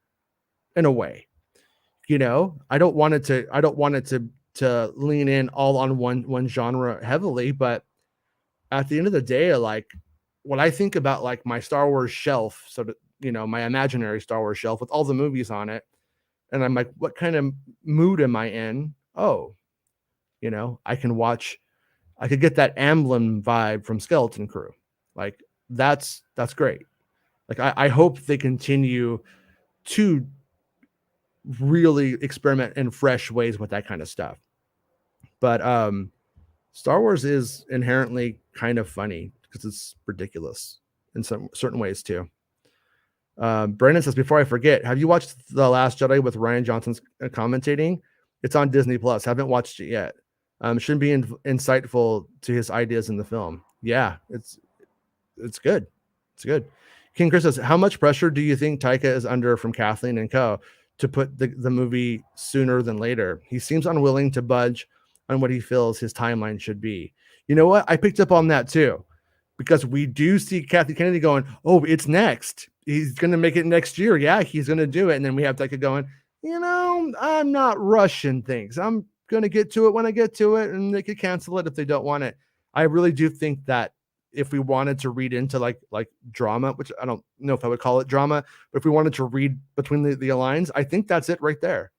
in a way. I don't want it to lean in all on one genre heavily, but at the end of the day, like when I think about like my Star Wars shelf, so that, my imaginary Star Wars shelf with all the movies on it, and I'm like, what kind of mood am I in? Oh, I could get that Amblin vibe from Skeleton Crew. Like that's great. Like I hope they continue to really experiment in fresh ways with that kind of stuff. But Star Wars is inherently kind of funny because it's ridiculous in some certain ways too. Brandon says, before I forget, have you watched The Last Jedi with Ryan Johnson's commentating? It's on Disney Plus. Haven't watched it yet. Should be insightful to his ideas in the film. Yeah, it's good. It's good. King Chris says, how much pressure do you think Taika is under from Kathleen and co to put the movie sooner than later? He seems unwilling to budge on what he feels his timeline should be. You know what? I picked up on that too, because we do see Kathy Kennedy going, oh, it's next. He's going to make it next year. Yeah, he's going to do it. And then we have Taika going, I'm not rushing things. I'm going to get to it when I get to it, and they could cancel it if they don't want it. I really do think that if we wanted to read into like drama, which I don't know if I would call it drama, but if we wanted to read between the lines, I think that's it right there.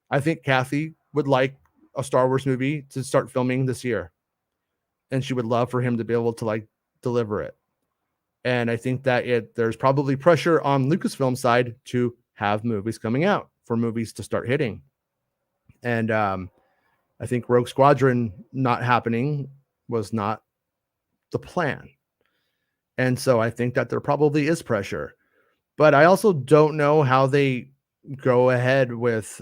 I think Kathy would like a Star Wars movie to start filming this year, and she would love for him to be able to like deliver it. And I think that there's probably pressure on Lucasfilm side to have movies coming out, for movies to start hitting. And I think Rogue Squadron not happening was not the plan. And so I think that there probably is pressure. But I also don't know how they go ahead with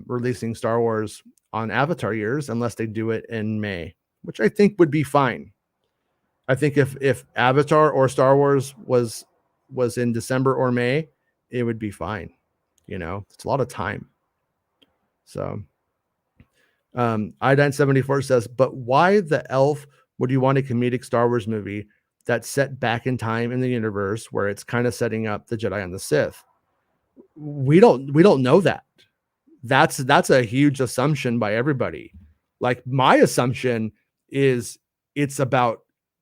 releasing Star Wars on Avatar years unless they do it in May, which I think would be fine. I think if Avatar or Star Wars was in December or May, it would be fine. You know, it's a lot of time. So Iodine74 says, but why the elf would you want a comedic Star Wars movie that's set back in time in the universe where it's kind of setting up the Jedi and the Sith? We don't know that. That's a huge assumption by everybody. Like, my assumption is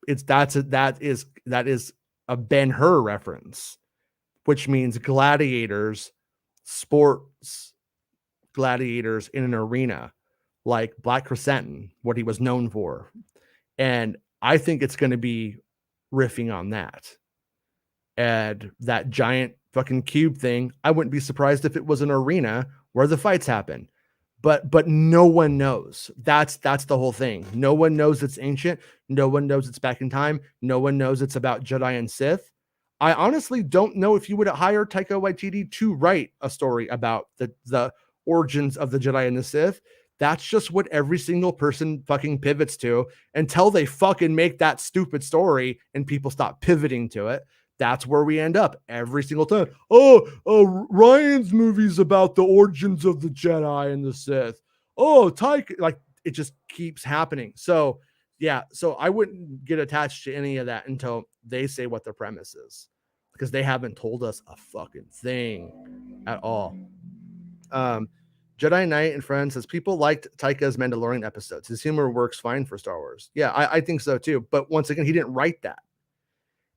that is a Ben-Hur reference, which means gladiators, sports gladiators in an arena, like Black Chrysanthemum, what he was known for. And I think it's going to be riffing on that. And that giant fucking cube thing, I wouldn't be surprised if it was an arena where the fights happen. But no one knows. That's the whole thing. No one knows it's ancient. No one knows it's back in time. No one knows it's about Jedi and Sith. I honestly don't know if you would hire Taika Waititi to write a story about the origins of the Jedi and the Sith. That's just what every single person fucking pivots to until they fucking make that stupid story and people stop pivoting to it. That's where we end up every single time. Ryan's movie's about the origins of the Jedi and the Sith. Taika, like, it just keeps happening. So yeah, so I wouldn't get attached to any of that until they say what the premise is, because they haven't told us a fucking thing at all. Jedi Knight and Friends says people liked Taika's Mandalorian episodes. His humor works fine for Star Wars. Yeah, I think so too. But once again, he didn't write that.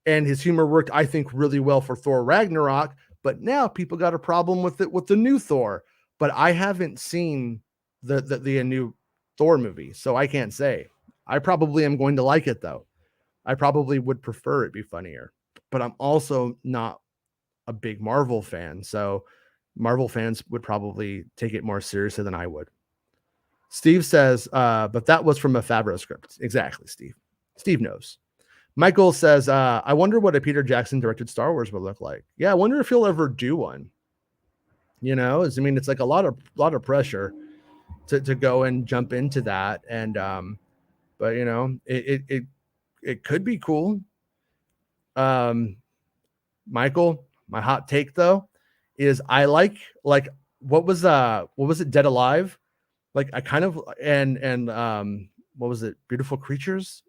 And his humor worked, I think, really well for Thor Ragnarok. But now people got a problem with it with the new Thor. But I haven't seen the new Thor movie, so I can't say. I probably am going to like it, though. I probably would prefer it be funnier. But I'm also not a big Marvel fan, so Marvel fans would probably take it more seriously than I would. Steve says, but that was from a Favreau script. Exactly, Steve. Steve knows. Michael says, I wonder what a Peter Jackson directed Star Wars would look like. Yeah, I wonder if he'll ever do one. You know, I mean, it's like a lot of pressure to go and jump into that. And but you know, it could be cool. Michael, my hot take though is I like what was it, Dead Alive? Like, I kind of and what was it, Beautiful Creatures?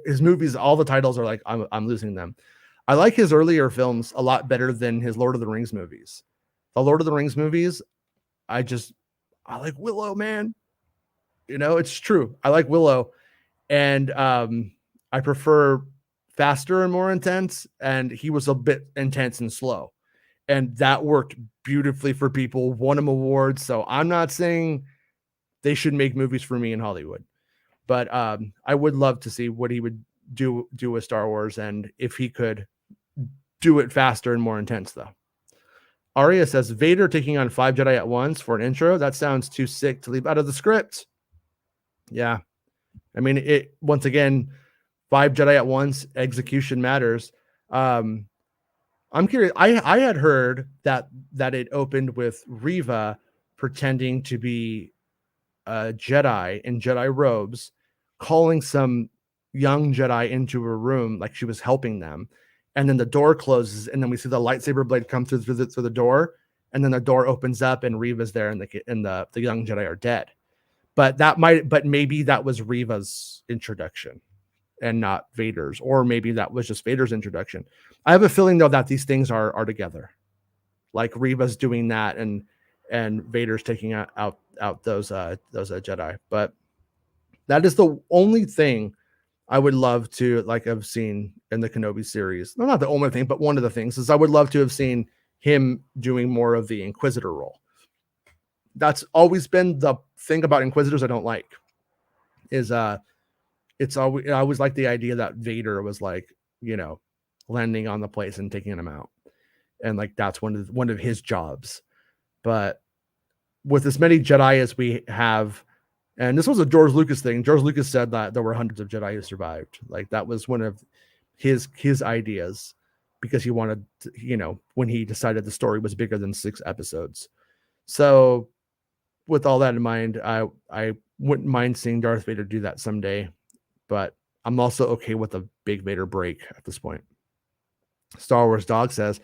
His movies, all the titles are like, I'm losing them. I like his earlier films a lot better than his Lord of the Rings movies. The Lord of the Rings movies, I like Willow, man. You know, it's true. I like Willow, and I prefer faster and more intense. And he was a bit intense and slow, and that worked beautifully for people. Won him awards. So I'm not saying they should make movies for me in Hollywood. But I would love to see what he would do with Star Wars, and if he could do it faster and more intense, though. Arya says, Vader taking on 5 Jedi at once for an intro? That sounds too sick to leave out of the script. Yeah. I mean, it once again, 5 Jedi at once, execution matters. I'm curious. I had heard that it opened with Reva pretending to be a Jedi in Jedi robes, calling some young Jedi into a room like she was helping them, and then the door closes, and then we see the lightsaber blade come through the door, and then the door opens up, and Reva's there, and the young Jedi are dead. But maybe that was Reva's introduction and not Vader's, or maybe that was just Vader's introduction. I have a feeling though that these things are together, like Reva's doing that, and Vader's taking out those Jedi. But that is the only thing I would love to like have seen in the Kenobi series. No, not the only thing, but one of the things is I would love to have seen him doing more of the Inquisitor role. That's always been the thing about Inquisitors I don't like. Is it's always, I always like the idea that Vader was like, you know, landing on the place and taking him out, and like that's one of his jobs. But with as many Jedi as we have, and this was a George Lucas thing. George Lucas said that there were hundreds of Jedi who survived. Like that was one of his ideas, because he wanted to, you know, when he decided the story was bigger than 6 episodes. So with all that in mind, I wouldn't mind seeing Darth Vader do that someday, but I'm also okay with a big Vader break at this point. Star Wars Dog says,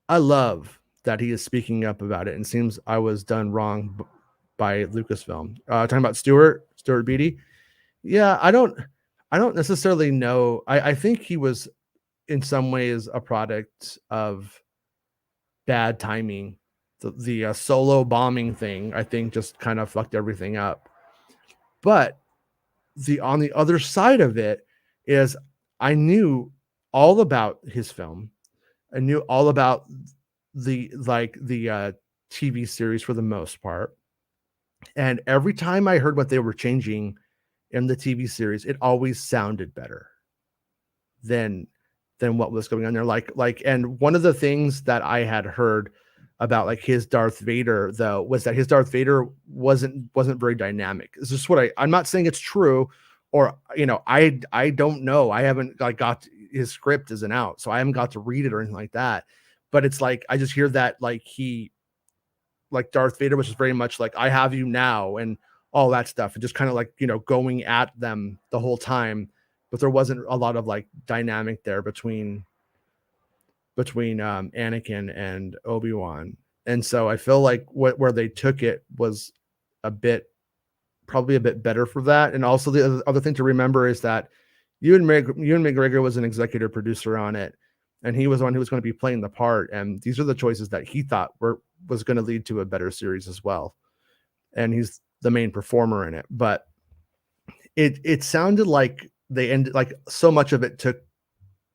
I love that he is speaking up about it, and seems I was done wrong by Lucasfilm. Talking about Stuart Beatty. Yeah, I don't necessarily know. I think he was in some ways a product of bad timing. The solo bombing thing, I think, just kind of fucked everything up. But on the other side of it is I knew all about his film. I knew all about the TV series for the most part. And every time I heard what they were changing in the TV series, it always sounded better than what was going on there. And one of the things that I had heard about like his Darth Vader though was that his Darth Vader wasn't very dynamic. It's just what I'm not saying it's true, or you know, I don't know. I haven't got his script isn't out, so I haven't got to read it or anything like that. But it's like I just hear that like Darth Vader was just very much like I have you now and all that stuff, and just kind of like, you know, going at them the whole time. But there wasn't a lot of like dynamic there between Anakin and Obi-Wan. And so I feel like where they took it was probably a bit better for that. And also the other thing to remember is that Ewan McGregor was an executive producer on it, and he was the one who was going to be playing the part. And these are the choices that he thought was going to lead to a better series as well. And he's the main performer in it. But it sounded like they ended, like so much of it took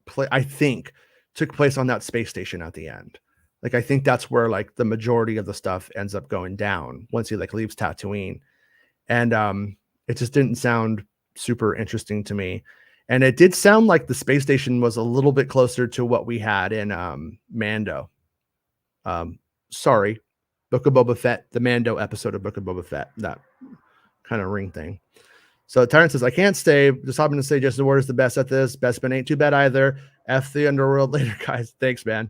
place on that space station at the end. Like I think that's where like the majority of the stuff ends up going down once he like leaves Tatooine. And it just didn't sound super interesting to me. And it did sound like the space station was a little bit closer to what we had in Mando. Sorry, Book of Boba Fett, the Mando episode of Book of Boba Fett, that kind of ring thing. So Tyrant says, I can't stay. Just hoping to say Justin Ward is the best at this. Bestman ain't too bad either. F the underworld later, guys. Thanks, man.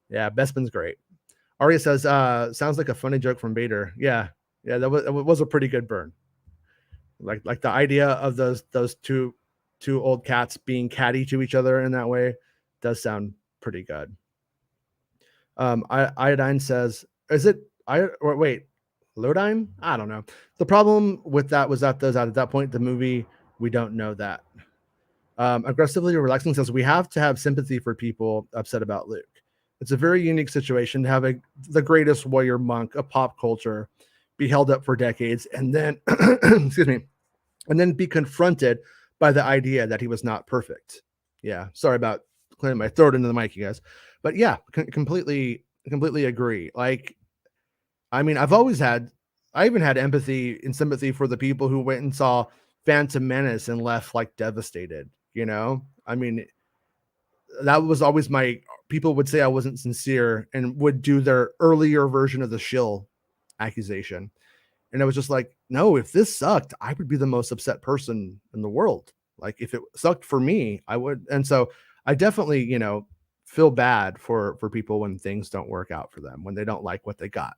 Yeah, Bestman's great. Arya says, sounds like a funny joke from Vader. Yeah, that was a pretty good burn. Like the idea of those two old cats being catty to each other in that way does sound pretty good. Iodine says, is it Lodine? I don't know. The problem with that was that at that point the movie, we don't know that. Aggressively relaxing says, we have to have sympathy for people upset about Luke. It's a very unique situation to have the greatest warrior monk of pop culture be held up for decades and then excuse me, and then be confronted by the idea that he was not perfect. Yeah, sorry about clearing my throat into the mic, you guys. But yeah, completely agree. Like, I mean, I even had empathy and sympathy for the people who went and saw Phantom Menace and left like devastated, you know? I mean, that was always people would say I wasn't sincere and would do their earlier version of the shill accusation. And I was just like, no, if this sucked, I would be the most upset person in the world. Like if it sucked for me, I would. And so I definitely, you know, feel bad for people when things don't work out for them, when they don't like what they got,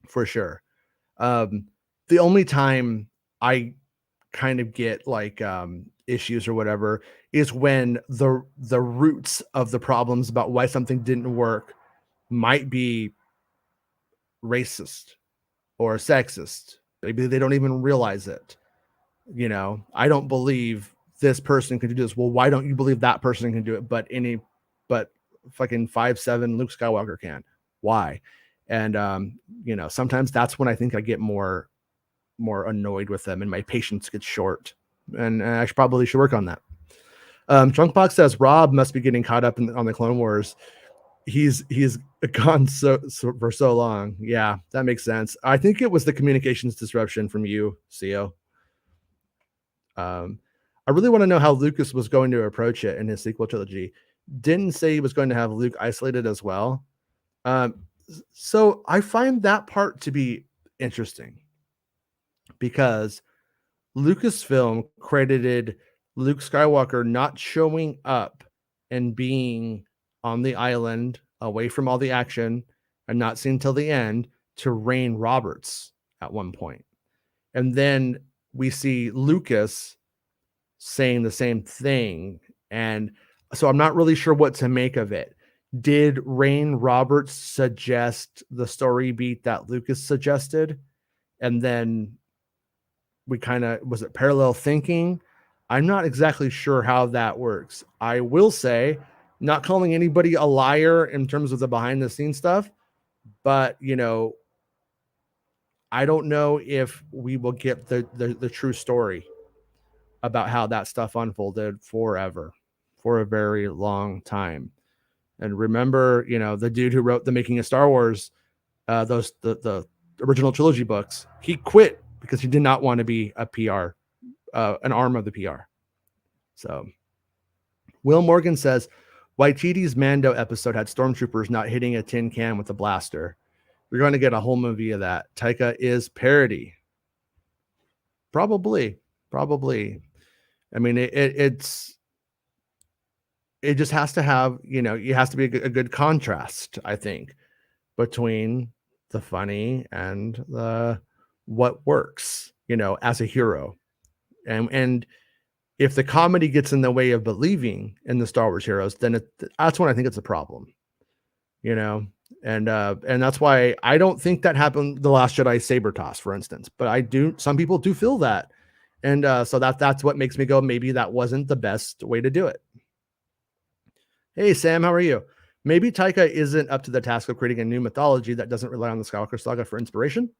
for sure. The only time I kind of get like issues or whatever is when the roots of the problems about why something didn't work might be racist or sexist. Maybe they don't even realize it. You know, I don't believe this person can do this. Well, why don't you believe that person can do it? But fucking 5'7" Luke Skywalker can. Why? And you know, sometimes that's when I think I get more annoyed with them and my patience gets short. and I probably should work on that. Trunkbox says Rob must be getting caught up on the Clone Wars. He's gone so for so long. Yeah, that makes sense. I think it was the communications disruption from you, CO. I really want to know how Lucas was going to approach it in his sequel trilogy. Didn't say he was going to have Luke isolated as well. So I find that part to be interesting because Lucasfilm credited Luke Skywalker not showing up and being on the island away from all the action and not seen till the end to Rain Roberts at one point. And then we see Lucas saying the same thing. And so I'm not really sure what to make of it. Did Rain Roberts suggest the story beat that Lucas suggested? And then we was it parallel thinking? I'm not exactly sure how that works. I will say, not calling anybody a liar in terms of the behind the scenes stuff, but I don't know if we will get the true story about how that stuff unfolded for a very long time. And remember, the dude who wrote the Making of Star Wars, the original trilogy books, he quit because he did not want to be a PR, an arm of the PR. So Will Morgan says, Waititi's Mando episode had stormtroopers not hitting a tin can with a blaster. We're going to get a whole movie of that. Taika is parody. Probably. I mean, it just has to have, it has to be a good contrast, I think, between the funny and the what works, as a hero. And if the comedy gets in the way of believing in the Star Wars heroes, then that's when I think it's a problem, and that's why I don't think that happened The Last Jedi saber toss, for instance, but some people do feel that. And so that's what makes me go, maybe that wasn't the best way to do it. Hey, Sam, how are you? Maybe Taika isn't up to the task of creating a new mythology that doesn't rely on the Skywalker saga for inspiration.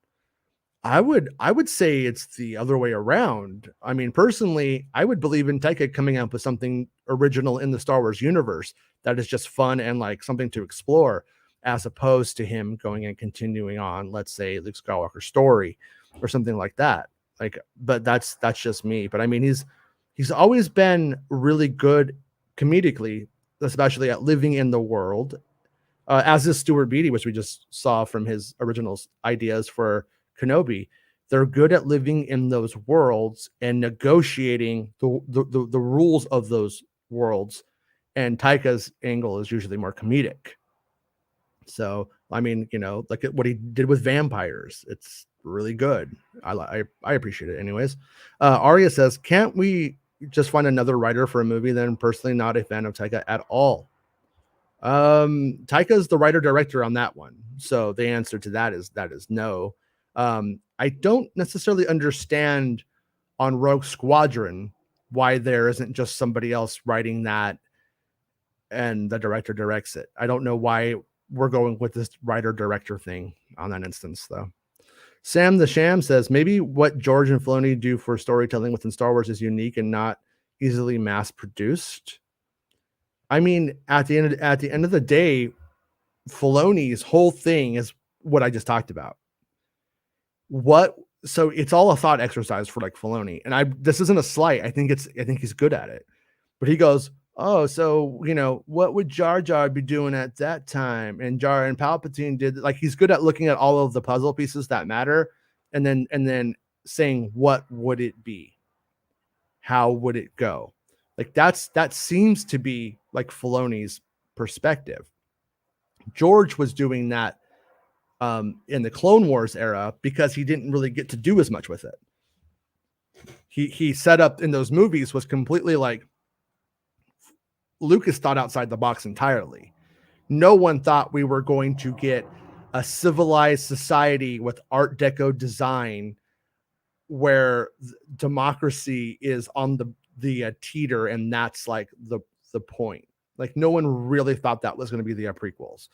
I would say it's the other way around. I mean, personally, I would believe in Taika coming up with something original in the Star Wars universe that is just fun and like something to explore, as opposed to him going and continuing on, let's say, Luke Skywalker's story or something like that. But that's just me. But I mean, he's always been really good comedically, especially at living in the world, as is Stuart Beatty, which we just saw from his original ideas for Kenobi. They're good at living in those worlds and negotiating the rules of those worlds. And Taika's angle is usually more comedic. So, I mean, like what he did with vampires, it's really good. I appreciate it anyways. Arya says, can't we just find another writer for a movie then? Personally, not a fan of Taika at all. Taika's the writer director on that one. So the answer to that is no. I don't necessarily understand on Rogue Squadron why there isn't just somebody else writing that and the director directs it. I don't know why we're going with this writer director thing on that instance, though. Sam the Sham says, maybe what George and Filoni do for storytelling within Star Wars is unique and not easily mass produced. I mean, at the end of the day, Filoni's whole thing is what I just talked about. So it's all a thought exercise for like Filoni. And this isn't a slight. I think he's good at it. But he goes, oh, so what would Jar Jar be doing at that time? And Jar and Palpatine did, like, he's good at looking at all of the puzzle pieces that matter, and then saying, what would it be? How would it go? Like that seems to be like Filoni's perspective. George was doing that in the Clone Wars era because he didn't really get to do as much with it. He set up in those movies was completely like, Lucas thought outside the box entirely. No one thought we were going to get a civilized society with Art Deco design where democracy is on the teeter, and that's like the point. Like, no one really thought that was going to be the prequels.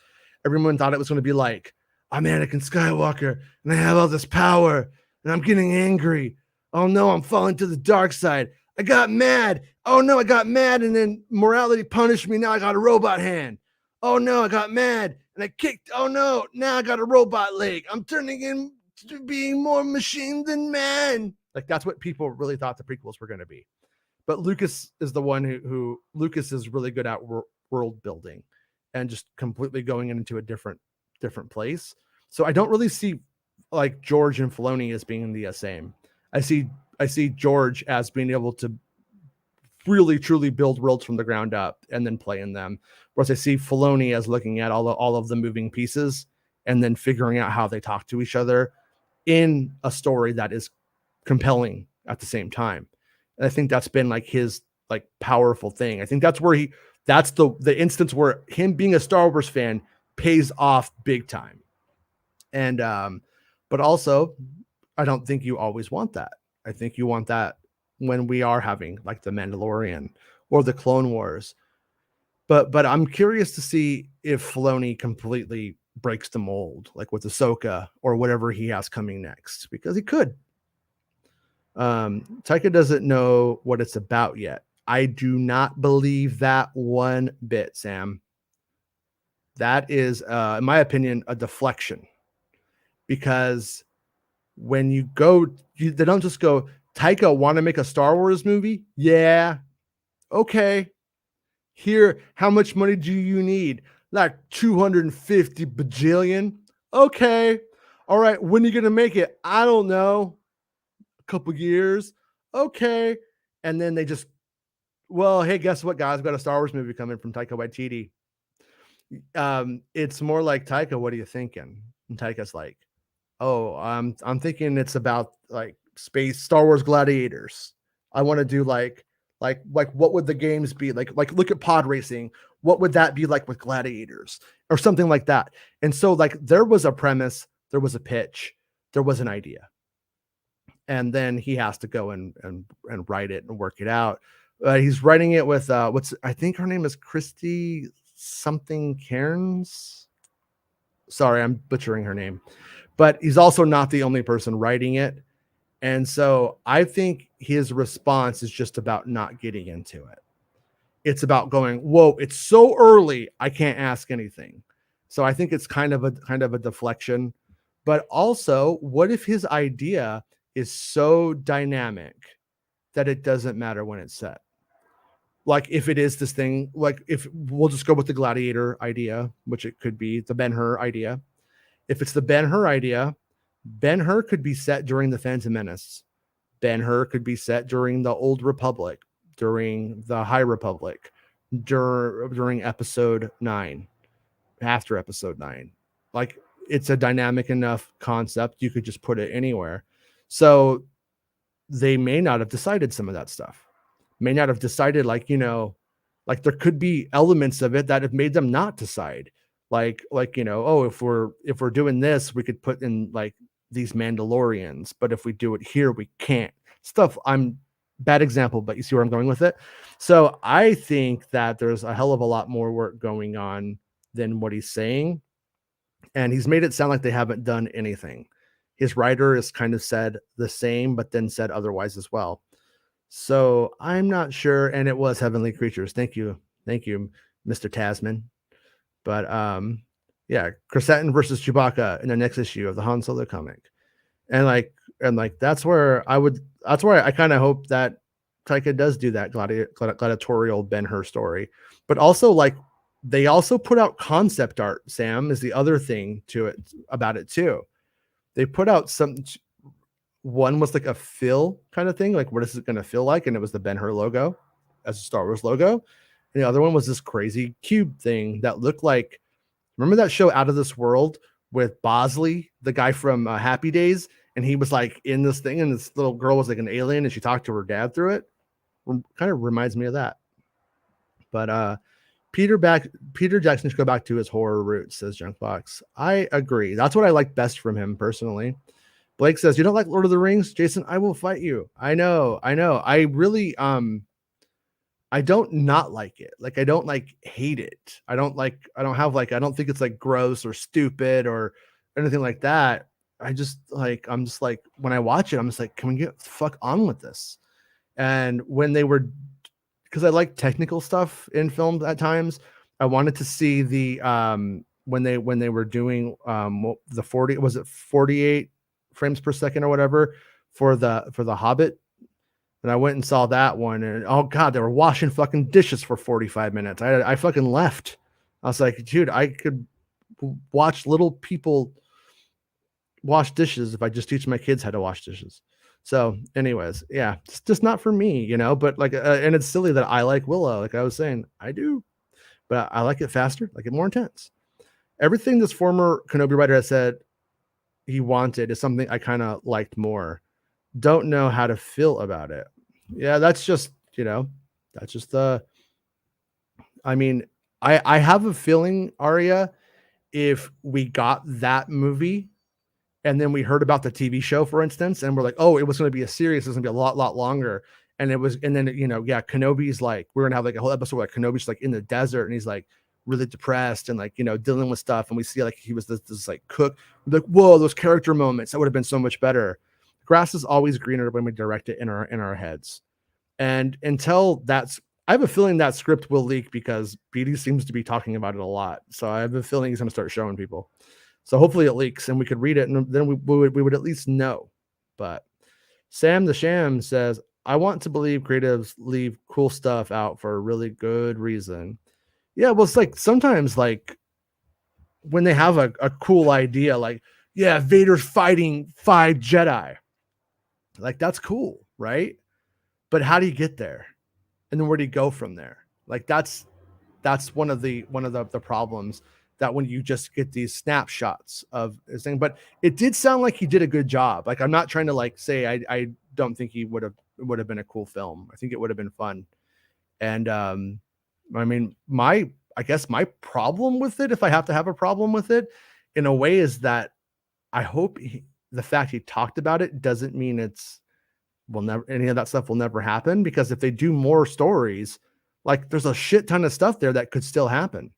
Everyone thought it was going to be like, I'm Anakin Skywalker and I have all this power and I'm getting angry. Oh no, I'm falling to the dark side. I got mad. Oh no, I got mad, and then morality punished me. Now I got a robot hand. Oh no, I got mad and I kicked. Oh no, now I got a robot leg. I'm turning into being more machine than man. Like that's what people really thought the prequels were going to be. But Lucas is the one who Lucas is really good at world building and just completely going into a different place. So I don't really see like George and Filoni as being the same. I see George as being able to really truly build worlds from the ground up and then play in them. Whereas I see Filoni as looking at all of the moving pieces and then figuring out how they talk to each other in a story that is compelling at the same time. And I think that's been like his like powerful thing. I think that's where that's the instance where him being a Star Wars fan pays off big time. And but also I don't think you always want that. I think you want that when we are having like the Mandalorian or the Clone Wars. But I'm curious to see if Filoni completely breaks the mold, like with Ahsoka or whatever he has coming next, because he could. Taika doesn't know what it's about yet. I do not believe that one bit, Sam. That is, in my opinion, a deflection. Because when you go, they don't just go, Taika, want to make a Star Wars movie? Yeah. Okay. Here, how much money do you need? Like 250 bajillion. Okay. All right. When are you going to make it? I don't know. A couple years. Okay. And then they just, well, hey, guess what, guys? We've got a Star Wars movie coming from Taika Waititi. It's more like, Taika, what are you thinking? And Taika's like, oh, I'm thinking it's about like space Star Wars gladiators. I want to do like what would the games be like look at pod racing, what would that be like with gladiators or something like that. And so like there was a premise, there was a pitch, there was an idea, and then he has to go and write it and work it out. He's writing it with I think her name is Christy something Cairns. Sorry, I'm butchering her name, but he's also not the only person writing it. And so I think his response is just about not getting into it. It's about going, whoa, it's so early, I can't ask anything. So I think it's kind of a deflection. But also, what if his idea is so dynamic that it doesn't matter when it's set? Like if it is this thing, like if we'll just go with the gladiator idea, which it could be the Ben-Hur idea. If it's the Ben-Hur idea, Ben-Hur could be set during the Phantom Menace. Ben-Hur could be set during the Old Republic, during the High Republic, during Episode 9, after Episode 9. Like, it's a dynamic enough concept, you could just put it anywhere. So they may not have decided some of that stuff. May not have decided, like, you know, like there could be elements of it that have made them not decide. Like, you know, oh, if we're doing this, we could put in like these Mandalorians, but if we do it here, we can't. Stuff. I'm bad example, but you see where I'm going with it. So I think that there's a hell of a lot more work going on than what he's saying. And he's made it sound like they haven't done anything. His writer has kind of said the same, but then said otherwise as well. So I'm not sure. And it was Heavenly Creatures. Thank you, Mr. Tasman. But yeah, Chrysanthemum versus Chewbacca in the next issue of the Han Solo comic, and that's where I kind of hope that Taika does do that gladiatorial Ben-Hur story. But also, like, they also put out concept art. Sam, is the other thing to it about it too. They put out some. One was like a fill kind of thing, like what is it going to feel like, and it was the Ben-Hur logo as a Star Wars logo. And the other one was this crazy cube thing that looked like, remember that show Out of This World with Bosley, the guy from Happy Days, and he was like in this thing, and this little girl was like an alien, and she talked to her dad through it. Kind of reminds me of that. But Peter Jackson should go back to his horror roots, says Junkbox. I agree. That's what I like best from him personally. Blake says, you don't like Lord of the Rings? Jason, I will fight you. I know. I really I don't not like it. Like, I don't like hate it. I don't think it's like gross or stupid or anything like that. I'm just like, when I watch it, I'm just like, can we get the fuck on with this? And when they were, because I like technical stuff in films at times, I wanted to see the when they were doing the 48 frames per second or whatever for the Hobbit. And I went and saw that one, and oh god, they were washing fucking dishes for 45 minutes. I fucking left. I was like, dude, I could watch little people wash dishes if I just teach my kids how to wash dishes. So, anyways, yeah, it's just not for me, you know. But like, and it's silly that I like Willow, like I was saying, I do, but I like it faster, like it more intense. Everything this former Kenobi writer has said he wanted is something I kind of liked more. Don't know how to feel about it. Yeah, that's just, you know, that's just the. I mean, I have a feeling, Arya, if we got that movie and then we heard about the TV show, for instance, and we're like, oh, it was going to be a series, it's going to be a lot longer. And it was, and then, you know, yeah, Kenobi's like, we're going to have like a whole episode where Kenobi's like in the desert and he's like really depressed and like, you know, dealing with stuff. And we see like he was this like cook, like, whoa, those character moments, that would have been so much better. Grass is always greener when we direct it in our heads. And until that's, I have a feeling that script will leak because BD seems to be talking about it a lot. So I have a feeling he's going to start showing people. So hopefully it leaks and we could read it and then we would at least know. But Sam the Sham says, I want to believe creatives leave cool stuff out for a really good reason. Yeah, well, it's like sometimes like when they have a cool idea, like, yeah, Vader's fighting 5 Jedi. Like, that's cool, right? But how do you get there? And then where do you go from there? Like, that's one of the problems, that when you just get these snapshots of this thing. But it did sound like he did a good job. Like, I'm not trying to like say I don't think he would have been a cool film. I think it would have been fun. And I mean, I guess my problem with it, if I have to have a problem with it, in a way, is that I hope the fact he talked about it doesn't mean any of that stuff will never happen. Because if they do more stories, like there's a shit ton of stuff there that could still happen.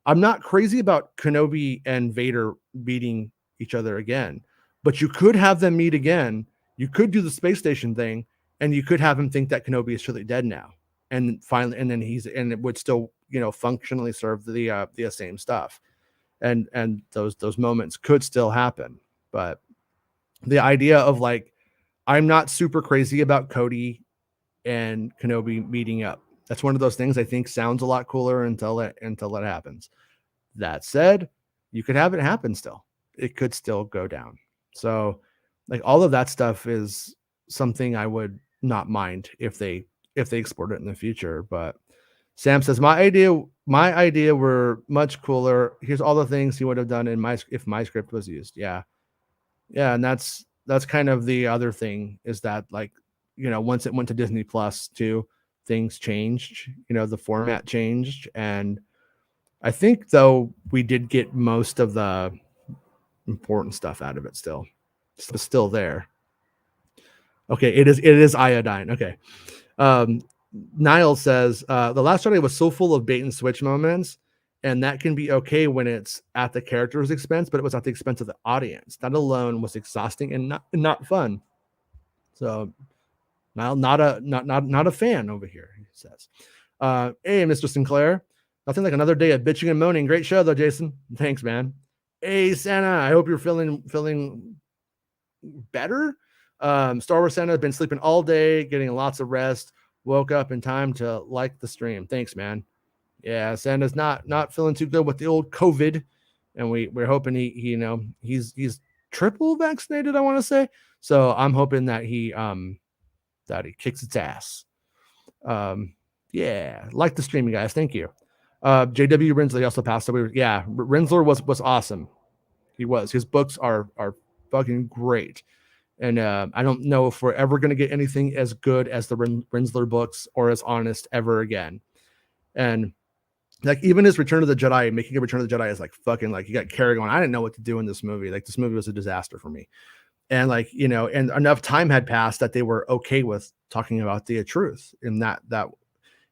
I'm not crazy about Kenobi and Vader beating each other again, but you could have them meet again. You could do the space station thing, and you could have him think that Kenobi is truly dead now, and finally, and then and it would still, you know, functionally serve the same stuff, and those moments could still happen. But the idea of like, I'm not super crazy about Cody and Kenobi meeting up. That's one of those things I think sounds a lot cooler until it happens. That said, you could have it happen still. It could still go down. So like all of that stuff is something I would not mind if they explored it in the future. But Sam says, my idea were much cooler. Here's all the things he would have done if my script was used. Yeah. Yeah. And that's kind of the other thing, is that, like, you know, once it went to Disney Plus too, things changed, you know, the format changed. And I think though we did get most of the important stuff out of it still. It's still there. Okay, it is iodine. Okay. Niall says, The Last Jedi was so full of bait and switch moments, and that can be okay when it's at the character's expense, but it was at the expense of the audience. That alone was exhausting and not fun. So Niall, not a fan over here, he says. Hey, Mr. Sinclair. Nothing like another day of bitching and moaning. Great show though, Jason. Thanks, man. Hey, Santa, I hope you're feeling better. Star Wars Santa has been sleeping all day, getting lots of rest. Woke up in time to like the stream. Thanks, man. Yeah, Santa's not feeling too good with the old COVID, and we're hoping he's triple vaccinated, I want to say. So I'm hoping that he kicks its ass. Yeah, like the stream, you guys. Thank you. JW Rinsley also passed away. Yeah, Rinsler was awesome. He was. His books are fucking great. And I don't know if we're ever going to get anything as good as the Rinsler books or as honest ever again. And like even his Return of the Jedi, making a Return of the Jedi is like fucking like, you got Carrie going, I didn't know what to do in this movie. Like this movie was a disaster for me. And like, you know, and enough time had passed that they were okay with talking about the truth in that.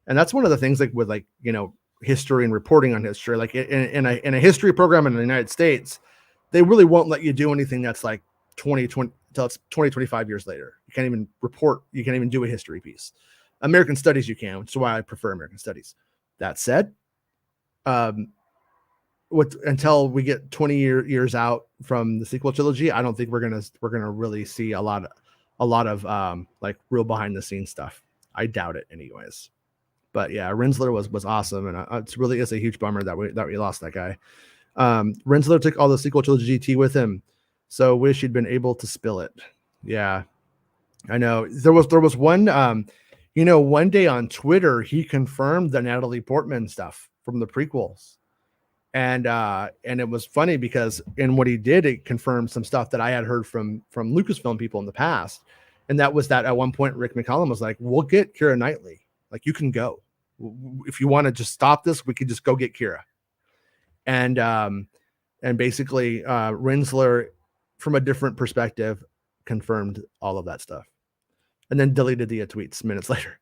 And that's one of the things, like with, like, you know, history and reporting on history, like in a history program in the United States, they really won't let you do anything that's like 2020, until it's 20, 25 years later. You can't even report. You can't even do a history piece. American Studies you can, which is why I prefer American Studies. That said, until we get 20 years out from the sequel trilogy, I don't think we're gonna really see a lot of like real behind the scenes stuff. I doubt it, anyways. But yeah, Rinsler was awesome, and it really is a huge bummer that we lost that guy. Rinsler took all the sequel trilogy tea with him, so wish he'd been able to spill it. Yeah, I know. There was one, one day on Twitter he confirmed the Natalie Portman stuff from the prequels, and it was funny because in what he did, it confirmed some stuff that I had heard from Lucasfilm people in the past, and that was that at one point Rick McCallum was like, "We'll get Keira Knightley. Like, you can go if you want to just stop this. We could just go get Keira." And basically Rinsler, from a different perspective, confirmed all of that stuff, and then deleted the tweets minutes later.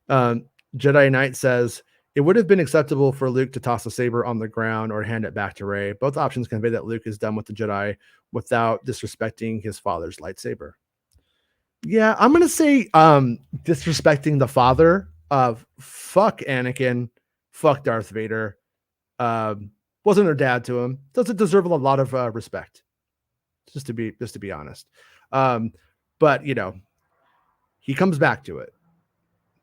Jedi Knight says it would have been acceptable for Luke to toss a saber on the ground or hand it back to Rey. Both options convey that Luke is done with the Jedi without disrespecting his father's lightsaber. Yeah, I'm gonna say disrespecting the father. Fuck Anakin, fuck Darth Vader. Wasn't her dad to him. Doesn't deserve a lot of respect. Just to be honest. But he comes back to it.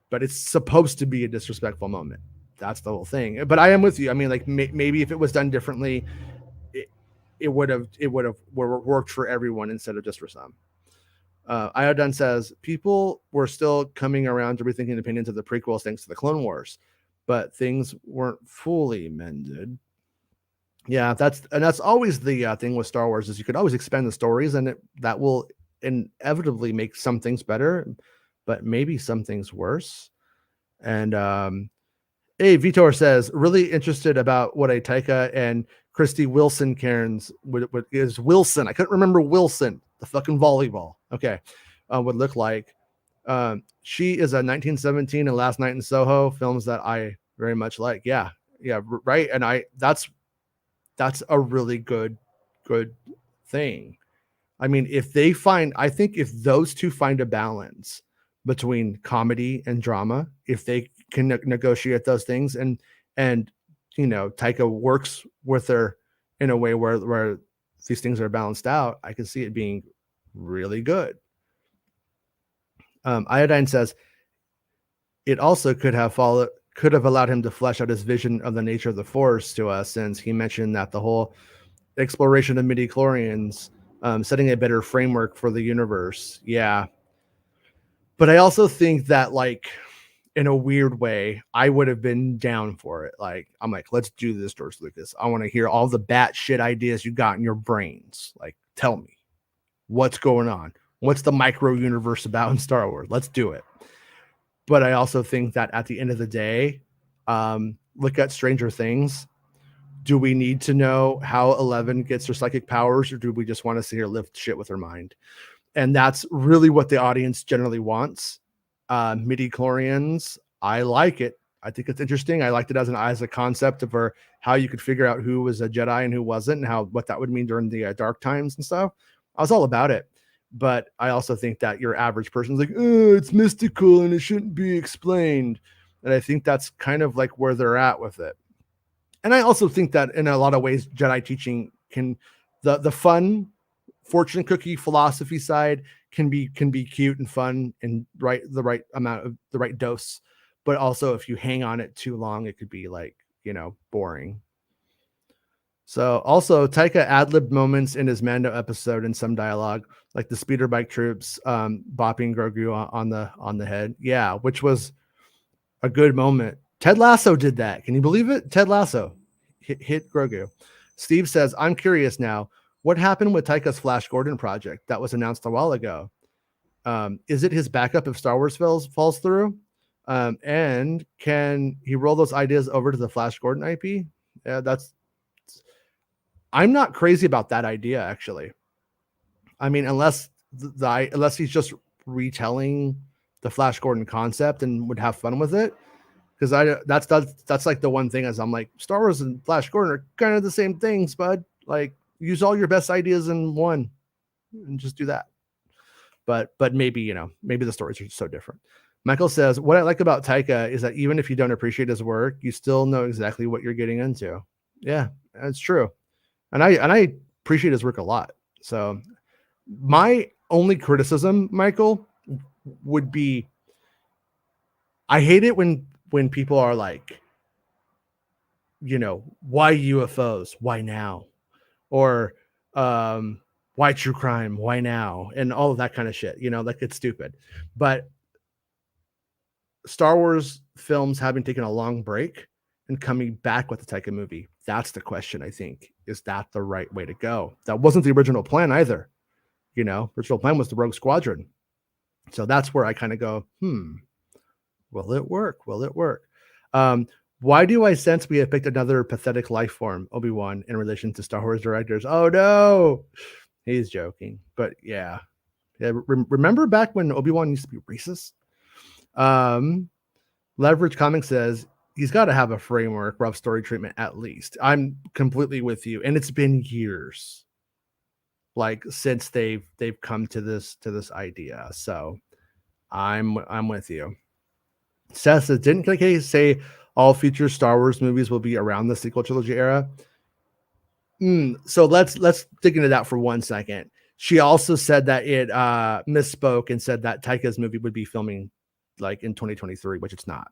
But it's supposed to be a disrespectful moment. That's the whole thing. But I am with you. I mean, like maybe if it was done differently, it would have worked for everyone instead of just for some. Iodine says people were still coming around to rethinking opinions of the prequels thanks to the Clone Wars, but things weren't fully mended. Yeah, that's always the thing with Star Wars is you could always expand the stories, and that will inevitably make some things better, but maybe some things worse. And Vitor says really interested about what a Taika and Christy Wilson Cairns is Wilson. I couldn't remember Wilson, the fucking volleyball. Okay, would look like. She is a 1917 and Last Night in Soho films that I very much like. Yeah, right. And that's a really good thing. I mean, I think if those two find a balance between comedy and drama, if they can negotiate those things, and Taika works with her in a way where these things are balanced out, I can see it being really good. Iodine says it also could have allowed him to flesh out his vision of the nature of the Force to us, since he mentioned that the whole exploration of midi-chlorians setting a better framework for the universe. Yeah. But I also think that, like, in a weird way, I would have been down for it. Like, I'm like, let's do this, George Lucas. I want to hear all the batshit ideas you got in your brains. Like, tell me what's going on. What's the micro universe about in Star Wars? Let's do it. But I also think that at the end of the day, look at Stranger Things. Do we need to know how 11 gets her psychic powers, or do we just want to see her lift shit with her mind? And that's really what the audience generally wants. Midi-chlorians, I like it. I think it's interesting. I liked it as a concept of how you could figure out who was a Jedi and who wasn't, and what that would mean during the dark times and stuff. I was all about it. But I also think that your average person's like, oh, it's mystical and it shouldn't be explained. And I think that's kind of like where they're at with it. And I also think that in a lot of ways, Jedi teaching the fun fortune cookie philosophy side can be cute and fun and the right amount of the right dose. But also if you hang on it too long, it could be like, boring. So also Taika ad-libbed moments in his Mando episode in some dialogue, like the speeder bike troops bopping Grogu on the head. Yeah, which was a good moment. Ted Lasso did that. Can you believe it? Ted Lasso hit Grogu. Steve says, I'm curious now. What happened with Taika's Flash Gordon project that was announced a while ago? Is it his backup if Star Wars falls through? And can he roll those ideas over to the Flash Gordon IP? Yeah, I'm not crazy about that idea, actually. I mean, unless he's just retelling the Flash Gordon concept and would have fun with it. Because that's like the one thing is I'm like, Star Wars and Flash Gordon are kind of the same things, bud. Like, use all your best ideas in one and just do that. but maybe maybe the stories are so different. Michael says, what I like about Taika is that even if you don't appreciate his work, you still know exactly what you're getting into. Yeah, that's true. And I appreciate his work a lot. So my only criticism, Michael, would be I hate it when people are like, why UFOs? Why now? Or why true crime? Why now? And all of that kind of shit, like it's stupid. But Star Wars films having taken a long break and coming back with the Taika movie, that's the question, I think. Is that the right way to go? That wasn't the original plan either. Original plan was the Rogue Squadron. So that's where I kind of go, will it work? Will it work? Why do I sense we have picked another pathetic life form, Obi-Wan, in relation to Star Wars directors? Oh, no. He's joking. But yeah. Remember back when Obi-Wan used to be racist? Leverage Comics says he's got to have a framework, rough story treatment at least. I'm completely with you. And it's been years since they've come to this idea. So I'm with you. Seth says, didn't KK say all future Star Wars movies will be around the sequel trilogy era? So let's dig into that for 1 second. She also said that it misspoke and said that Taika's movie would be filming in 2023, which it's not.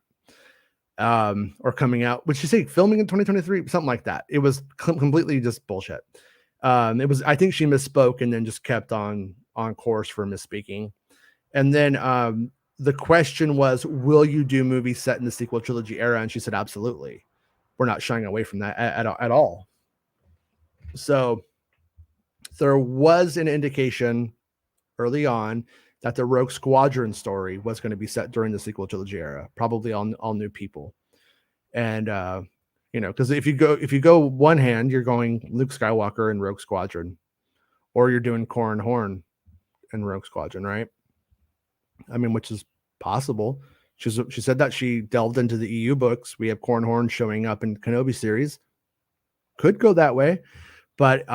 Or coming out. Would she say filming in 2023? Something like that. It was completely just bullshit. I think she misspoke and then just kept on course for misspeaking. And then the question was, will you do movies set in the sequel trilogy era? And she said, absolutely. We're not shying away from that at all. So there was an indication early on that the Rogue Squadron story was going to be set during the sequel trilogy era, probably all new people. And, because if you go one hand, you're going Luke Skywalker and Rogue Squadron, or you're doing Corran Horn and Rogue Squadron, right? I mean, which is possible. She said that she delved into the EU books. We have Corran Horn showing up in Kenobi series. Could go that way, but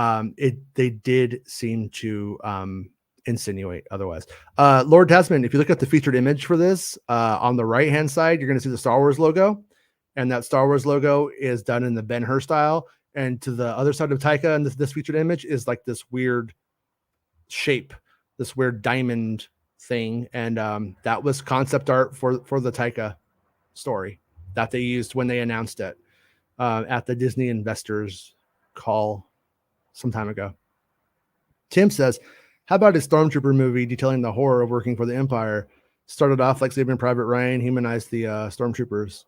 they did seem to insinuate otherwise. Lord Tasman, if you look at the featured image for this, on the right hand side, you're going to see the Star Wars logo, and that Star Wars logo is done in the Ben-Hur style. And to the other side of Taika, and this featured image is like this weird shape, this weird diamond thing, and that was concept art for the Taika story that they used when they announced it at the Disney investors call some time ago. Tim says, how about a Stormtrooper movie detailing the horror of working for the Empire? Started off like Saving Private Ryan, humanized the Stormtroopers.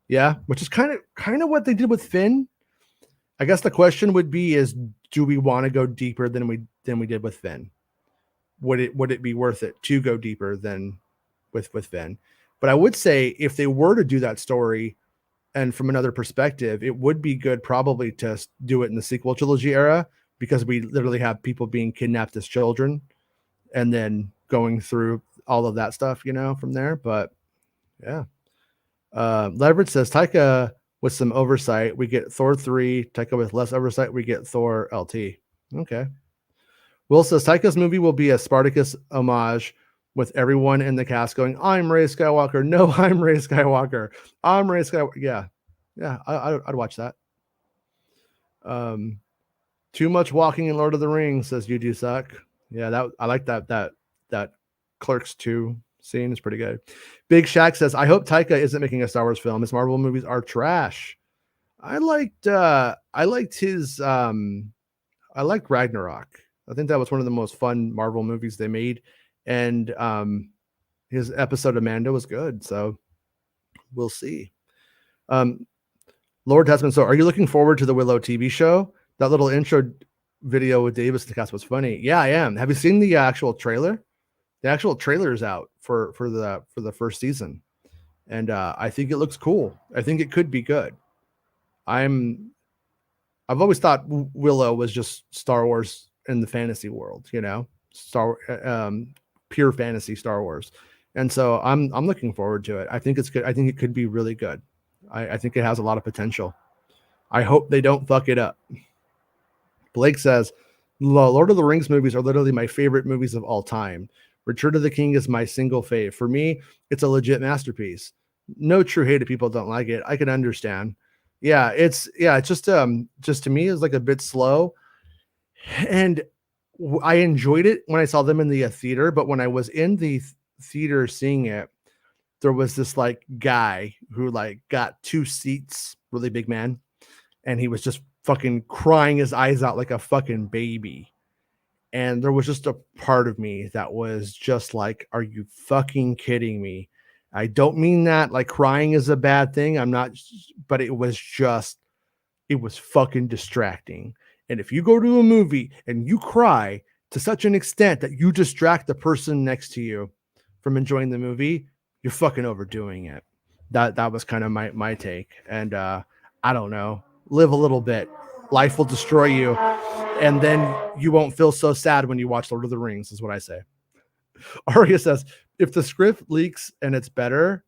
Yeah, which is kind of what they did with Finn. I guess the question would be is, do we want to go deeper than we did with Finn? Would it be worth it to go deeper than with Finn? But I would say if they were to do that story, and from another perspective, it would be good probably to do it in the sequel trilogy era, because we literally have people being kidnapped as children and then going through all of that stuff, from there. But yeah. Leverage says Taika with some oversight, we get Thor 3. Taika with less oversight, we get Thor LT. Okay. Will says Taika's movie will be a Spartacus homage with everyone in the cast going, I'm Rey Skywalker. No, I'm Rey Skywalker. I'm Rey Skywalker. Yeah. I'd watch that. Too much walking in Lord of the Rings, says you do suck. Yeah, I like that Clerks 2 scene is pretty good. Big Shaq says, I hope Taika isn't making a Star Wars film. His Marvel movies are trash. I liked his I liked Ragnarok. I think that was one of the most fun Marvel movies they made. And his episode of Mando was good. So we'll see. Lord Tasman, so are you looking forward to the Willow TV show? That little intro video with Davis and the cast was funny. Yeah, I am. Have you seen the actual trailer? The actual trailer is out for the first season. And I think it looks cool. I think it could be good. I've always thought Willow was just Star Wars in the fantasy world, pure fantasy Star Wars. And so I'm looking forward to it. I think it's good. I think it could be really good. I think it has a lot of potential. I hope they don't fuck it up. Blake says, Lord of the Rings movies are literally my favorite movies of all time. Return of the King is my single fave. For me, it's a legit masterpiece. No true hate if people don't like it. I can understand. It's just to me is like a bit slow, and I enjoyed it when I saw them in the theater. But when I was in the theater seeing it, there was this like guy who like got 2 seats, really big man, and he was just fucking crying his eyes out like a fucking baby. And there was just a part of me that was just like, are you fucking kidding me? I don't mean that like crying is a bad thing. I'm not, but it was fucking distracting. And if you go to a movie and you cry to such an extent that you distract the person next to you from enjoying the movie, you're fucking overdoing it. That was kind of my take. And I don't know, live a little bit. Life will destroy you, and then you won't feel so sad when you watch Lord of the Rings, is what I say. Aria says, if the script leaks and it's better,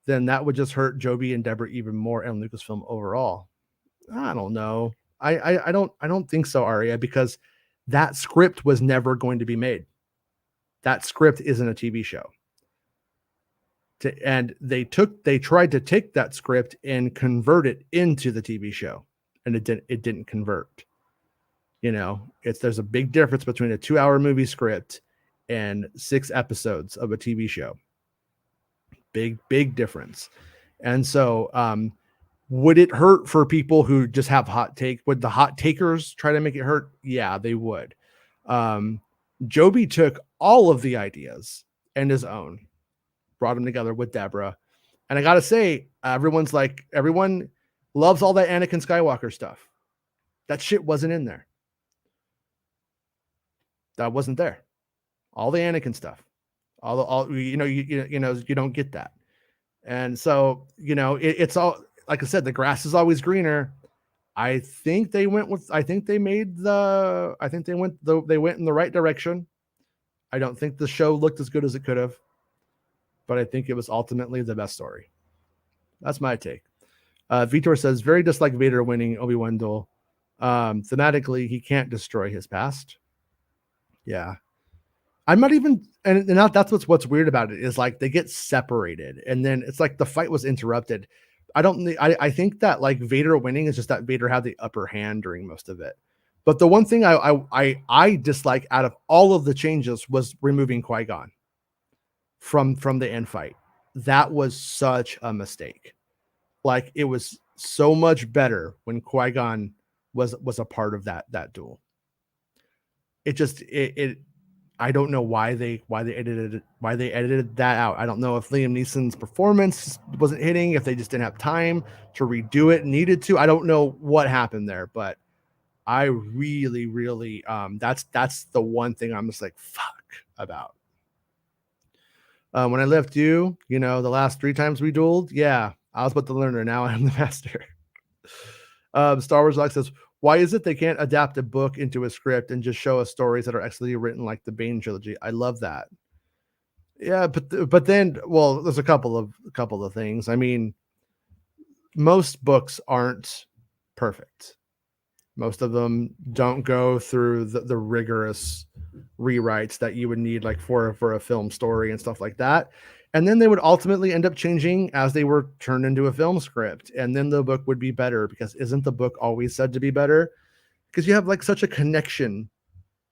then that would just hurt Joby and Deborah even more and Lucasfilm overall. I don't know. I don't think so, Aria, because that script was never going to be made. That script isn't a TV show. And they tried to take that script and convert it into the TV show, and it didn't convert. You know, there's a big difference between a 2-hour movie script and 6 episodes of a TV show. Big difference. And so would it hurt for people who just have hot take? Would the hot takers try to make it hurt? Yeah, they would. Joby took all of the ideas and his own, brought them together with Deborah. And I got to say, everyone loves all that Anakin Skywalker stuff. That shit wasn't in there. That wasn't there. All the Anakin stuff, you don't get that. And so, it's all, like I said, the grass is always greener. I think they went in the right direction. I don't think the show looked as good as it could have, but I think it was ultimately the best story. That's my take. Vitor says, very dislike Vader winning Obi-Wan duel. Thematically, he can't destroy his past. Yeah. I'm not even, and that's what's weird about it is like they get separated and then it's like the fight was interrupted. I think that like Vader winning is just that Vader had the upper hand during most of it. But the one thing I dislike out of all of the changes was removing Qui-Gon from the end fight. That was such a mistake. Like it was so much better when Qui-Gon was a part of that duel. I don't know why they edited that out. I don't know if Liam Neeson's performance wasn't hitting, if they just didn't have time to redo it, needed to. I don't know what happened there, but I really, really that's the one thing I'm just like fuck about. When I left you, the last 3 times we dueled, yeah, I was but the learner. Now I'm the master. Star Wars Lock says, why is it they can't adapt a book into a script and just show us stories that are excellently written like the Bane trilogy? I love that. Yeah, but then, well, there's a couple of things. I mean, most books aren't perfect. Most of them don't go through the rigorous rewrites that you would need like for a film story and stuff like that. And then they would ultimately end up changing as they were turned into a film script. And then the book would be better because isn't the book always said to be better? Because you have like such a connection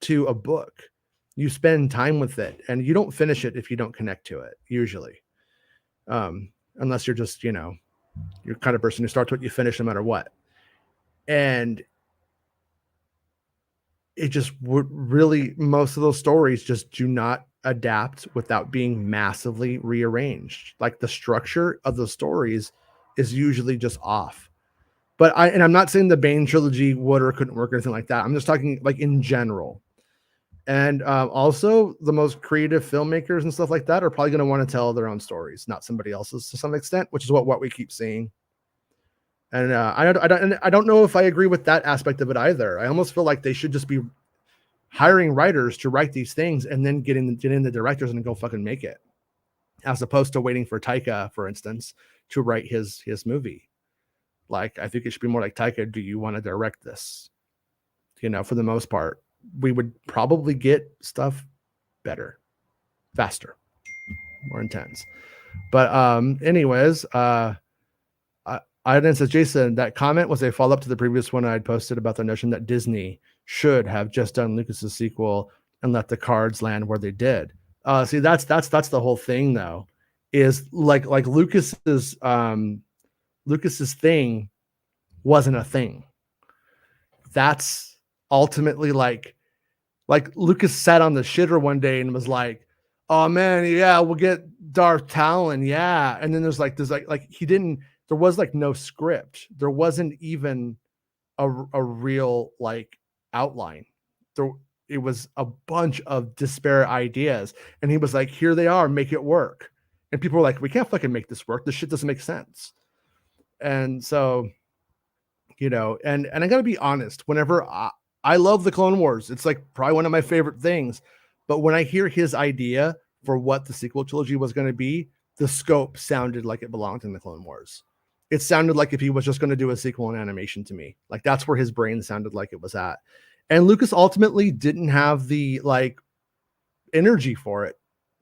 to a book. You spend time with it and you don't finish it if you don't connect to it, usually. Unless you're just, you're the kind of person who starts what you finish no matter what. And it just would really, most of those stories just do not adapt without being massively rearranged. Like the structure of the stories is usually just off. But I'm not saying the Bane trilogy would or couldn't work or anything like that. I'm just talking like in general. And also the most creative filmmakers and stuff like that are probably going to want to tell their own stories, not somebody else's to some extent, which is what we keep seeing. And I don't know if I agree with that aspect of it either. I almost feel like they should just be hiring writers to write these things and then get in the directors and go fucking make it, as opposed to waiting for Taika, for instance, to write his movie. Like, I think it should be more like, Taika, do you want to direct this? For the most part, we would probably get stuff better. faster, more intense. But anyways, Iden says, Jason, that comment was a follow-up to the previous one I'd posted about the notion that Disney should have just done Lucas's sequel and let the cards land where they did. See, that's the whole thing, though, is like Lucas's thing wasn't a thing. That's ultimately like Lucas sat on the shitter one day and was like, oh man, yeah, we'll get Darth Talon, yeah. And then there's he didn't, there was like no script. There wasn't even a real like outline. It was a bunch of disparate ideas. And he was like, here they are, make it work. And people were like, we can't fucking make this work. This shit doesn't make sense. And so, you know, and I gotta be honest, whenever I love the Clone Wars, it's like probably one of my favorite things. But when I hear his idea for what the sequel trilogy was going to be, the scope sounded like it belonged in the Clone Wars. It sounded like if he was just going to do a sequel in animation to me. Like that's where his brain sounded like it was at. And Lucas ultimately didn't have the like energy for it.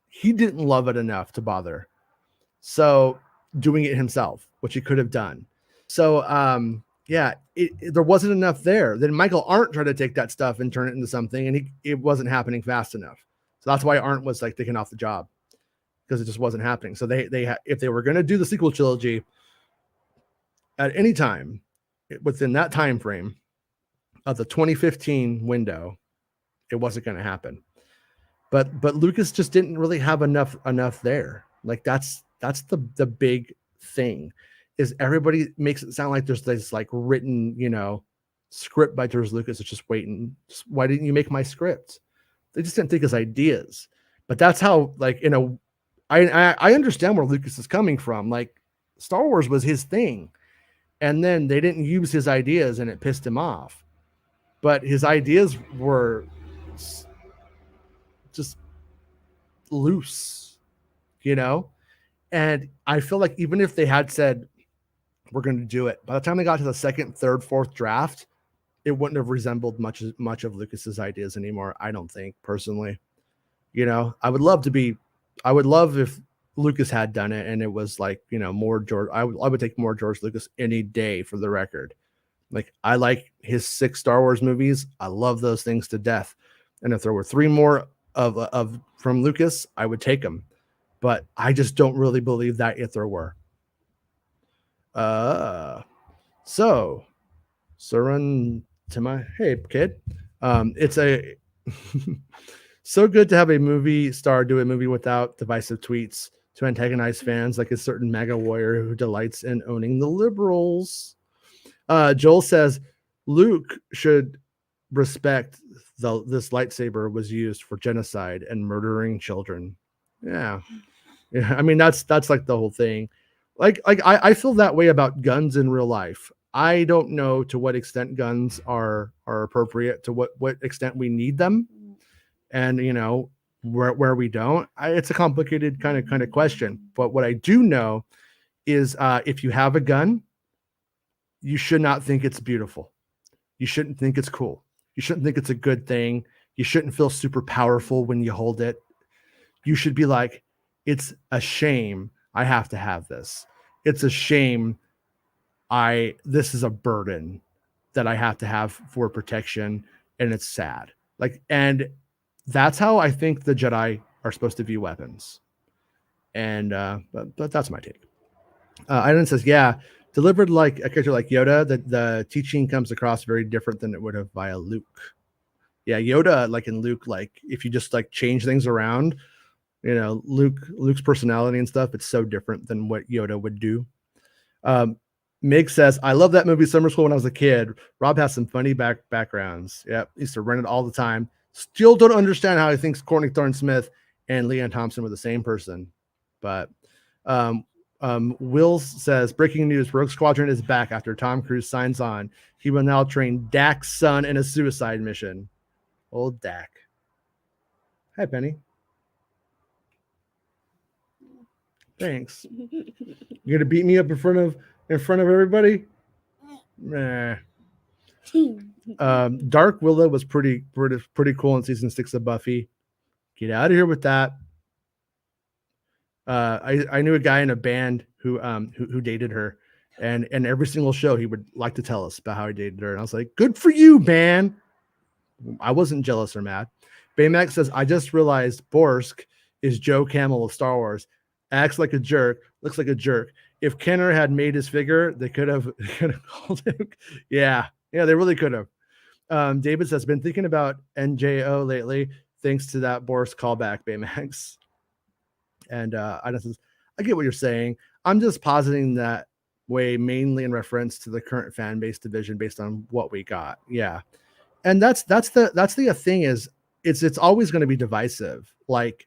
He didn't love it enough to bother. So doing it himself, which he could have done. So yeah, there wasn't enough there. Then Michael Arndt tried to take that stuff and turn it into something, and it wasn't happening fast enough. So that's why Arndt was like taken off the job, because it just wasn't happening. So if they were going to do the sequel trilogy at any time within that time frame of the 2015 window, it wasn't going to happen. But Lucas just didn't really have enough there. Like that's the big thing, is everybody makes it sound like there's this like written, you know, script by George Lucas. It's just waiting. Why didn't you make my script? They just didn't think his ideas. But that's how, like, you know, I understand where Lucas is coming from. Like, Star Wars was his thing, and then they didn't use his ideas, and it pissed him off. But his ideas were just loose, you know. And I feel like even if they had said, we're going to do it, by the time they got to the second, third, fourth draft, it wouldn't have resembled much of Lucas's ideas anymore. I don't think, personally. You know, I would love if Lucas had done it and it was like, you know, more George. I would take more George Lucas any day, for the record. Like, I like his 6 Star Wars movies. I love those things to death. And if there were 3 more of from Lucas, I would take them. But I just don't really believe that if there were. So run to my, hey kid. It's a so good to have a movie star do a movie without divisive tweets to antagonize fans, like a certain MAGA warrior who delights in owning the liberals. Joel says Luke should respect this lightsaber was used for genocide and murdering children. Yeah. I mean, that's like the whole thing. Like I feel that way about guns in real life. I don't know to what extent guns are appropriate, to what extent we need them, and you know where we don't. It's a complicated kind of question. But what I do know is if you have a gun, you should not think it's beautiful. You shouldn't think it's cool. You shouldn't think it's a good thing. You shouldn't feel super powerful when you hold it. You should be like, it's a shame I have to have this. It's a shame this is a burden that I have to have for protection, and it's sad. Like, and that's how I think the Jedi are supposed to view weapons. And but that's my take. Iden says, yeah, delivered like a character like Yoda, the teaching comes across very different than it would have via Luke. Yeah, Yoda, like in Luke, like if you just like change things around, you know, Luke's personality and stuff, it's so different than what Yoda would do. Mig says, I love that movie Summer School when I was a kid. Rob has some funny backgrounds. Yep, used to rent it all the time. Still don't understand how he thinks Courtney Thorne-Smith and Leanne Thompson were the same person. But Will says, breaking news, Rogue Squadron is back after Tom Cruise signs on. He will now train Dak's son in a suicide mission. Old Dak. Hi, Penny. Thanks. You're gonna beat me up in front of everybody? Nah. Dark Willow was pretty cool in season 6 of Buffy. Get out of here with that. I knew a guy in a band who dated her, and every single show he would like to tell us about how he dated her, and I was like, good for you, man. I wasn't jealous or mad. Baymax says, I just realized Borsk is Joe Camel of Star Wars. Acts like a jerk, looks like a jerk. If Kenner had made his figure, they could have called him. Yeah, they really could have. David says, been thinking about NJO lately, thanks to that Borsk callback, Baymax. And I get what you're saying. I'm just positing that way mainly in reference to the current fan base division based on what we got. Yeah. And that's the thing is it's always going to be divisive. Like,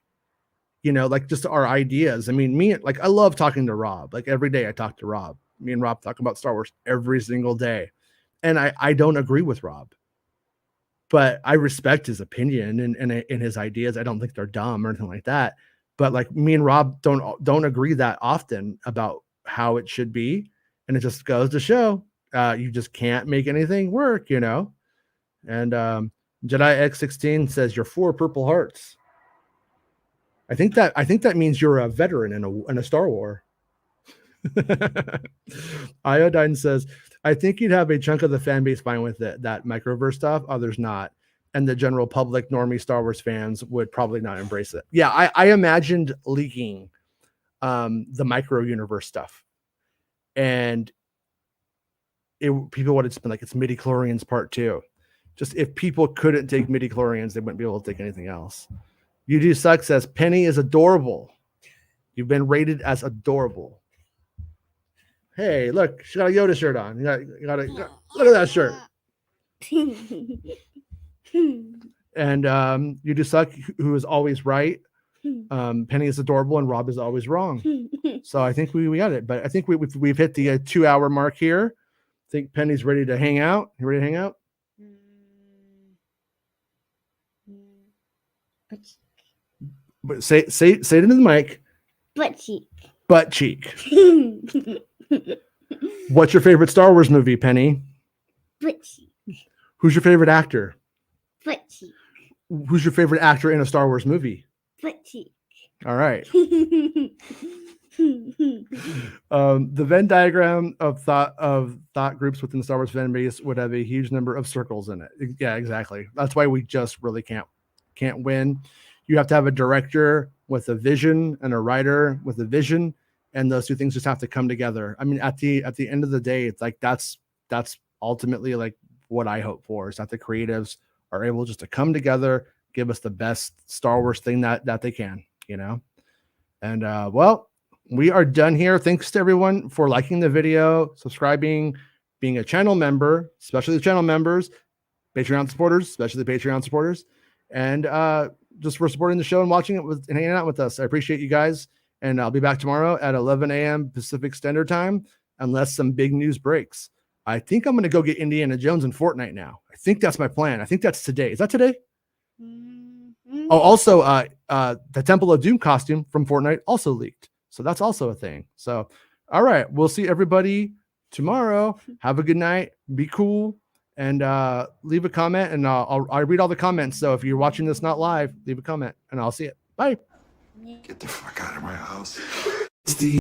like just our ideas. I mean, I love talking to Rob. Like every day I talk to Rob. Me and Rob talk about Star Wars every single day. And I don't agree with Rob, but I respect his opinion and his ideas. I don't think they're dumb or anything like that. But like me and Rob don't agree that often about how it should be. And it just goes to show you just can't make anything work, And Jedi X16 says you're 4 purple hearts. I think that means you're a veteran in a Star War. Iodine says, I think you'd have a chunk of the fan base fine with it, that microverse stuff, others not. And the general public normie Star Wars fans would probably not embrace it. Yeah, I imagined leaking the micro universe stuff. And people would have just been like, it's midi-chlorians part 2. Just if people couldn't take midi-chlorians, they wouldn't be able to take anything else. You Do Suck says, Penny is adorable. You've been rated as adorable. Hey, look, she got a Yoda shirt on. You got look at that shirt. And You Do Suck, who is always right. Penny is adorable and Rob is always wrong. So I think we got it. But I think we've hit the 2-hour mark here. I think Penny's ready to hang out. You ready to hang out? But say it into the mic. Butt cheek. What's your favorite Star Wars movie, Penny? Butt cheek. Who's your favorite actor? Butt cheek. Who's your favorite actor in a Star Wars movie? Butt cheek. All right. The Venn diagram of thought groups within the Star Wars fan base would have a huge number of circles in it. Yeah, exactly. That's why we just really can't win. You have to have a director with a vision and a writer with a vision, and those two things just have to come together. I mean, at the end of the day, it's like that's ultimately like what I hope for, is that the creatives are able just to come together, give us the best Star Wars thing that they can, And well, we are done here. Thanks to everyone for liking the video, subscribing, being a channel member, especially the channel members, Patreon supporters, especially the Patreon supporters, and just for supporting the show and watching it and hanging out with us. I appreciate you guys. And I'll be back tomorrow at 11 a.m. Pacific Standard Time, unless some big news breaks. I think I'm going to go get Indiana Jones in Fortnite now. I think that's my plan. I think that's today. Is that today? Mm-hmm. Oh, also, the Temple of Doom costume from Fortnite also leaked. So that's also a thing. So, all right. We'll see everybody tomorrow. Have a good night. Be cool. And leave a comment, and I'll read all the comments. So if you're watching this not live, leave a comment, and I'll see it. Bye. Get the fuck out of my house. Me.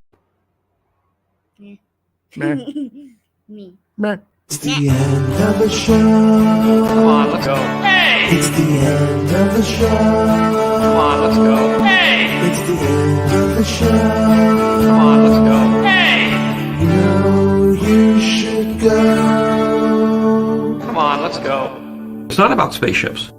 It's the end of the show. Come on, let's go. Hey! It's the end of the show. Come on, let's go. Hey! It's the end of the show. Come on, let's go. Hey! You know you should go. Come on, let's go. It's not about spaceships.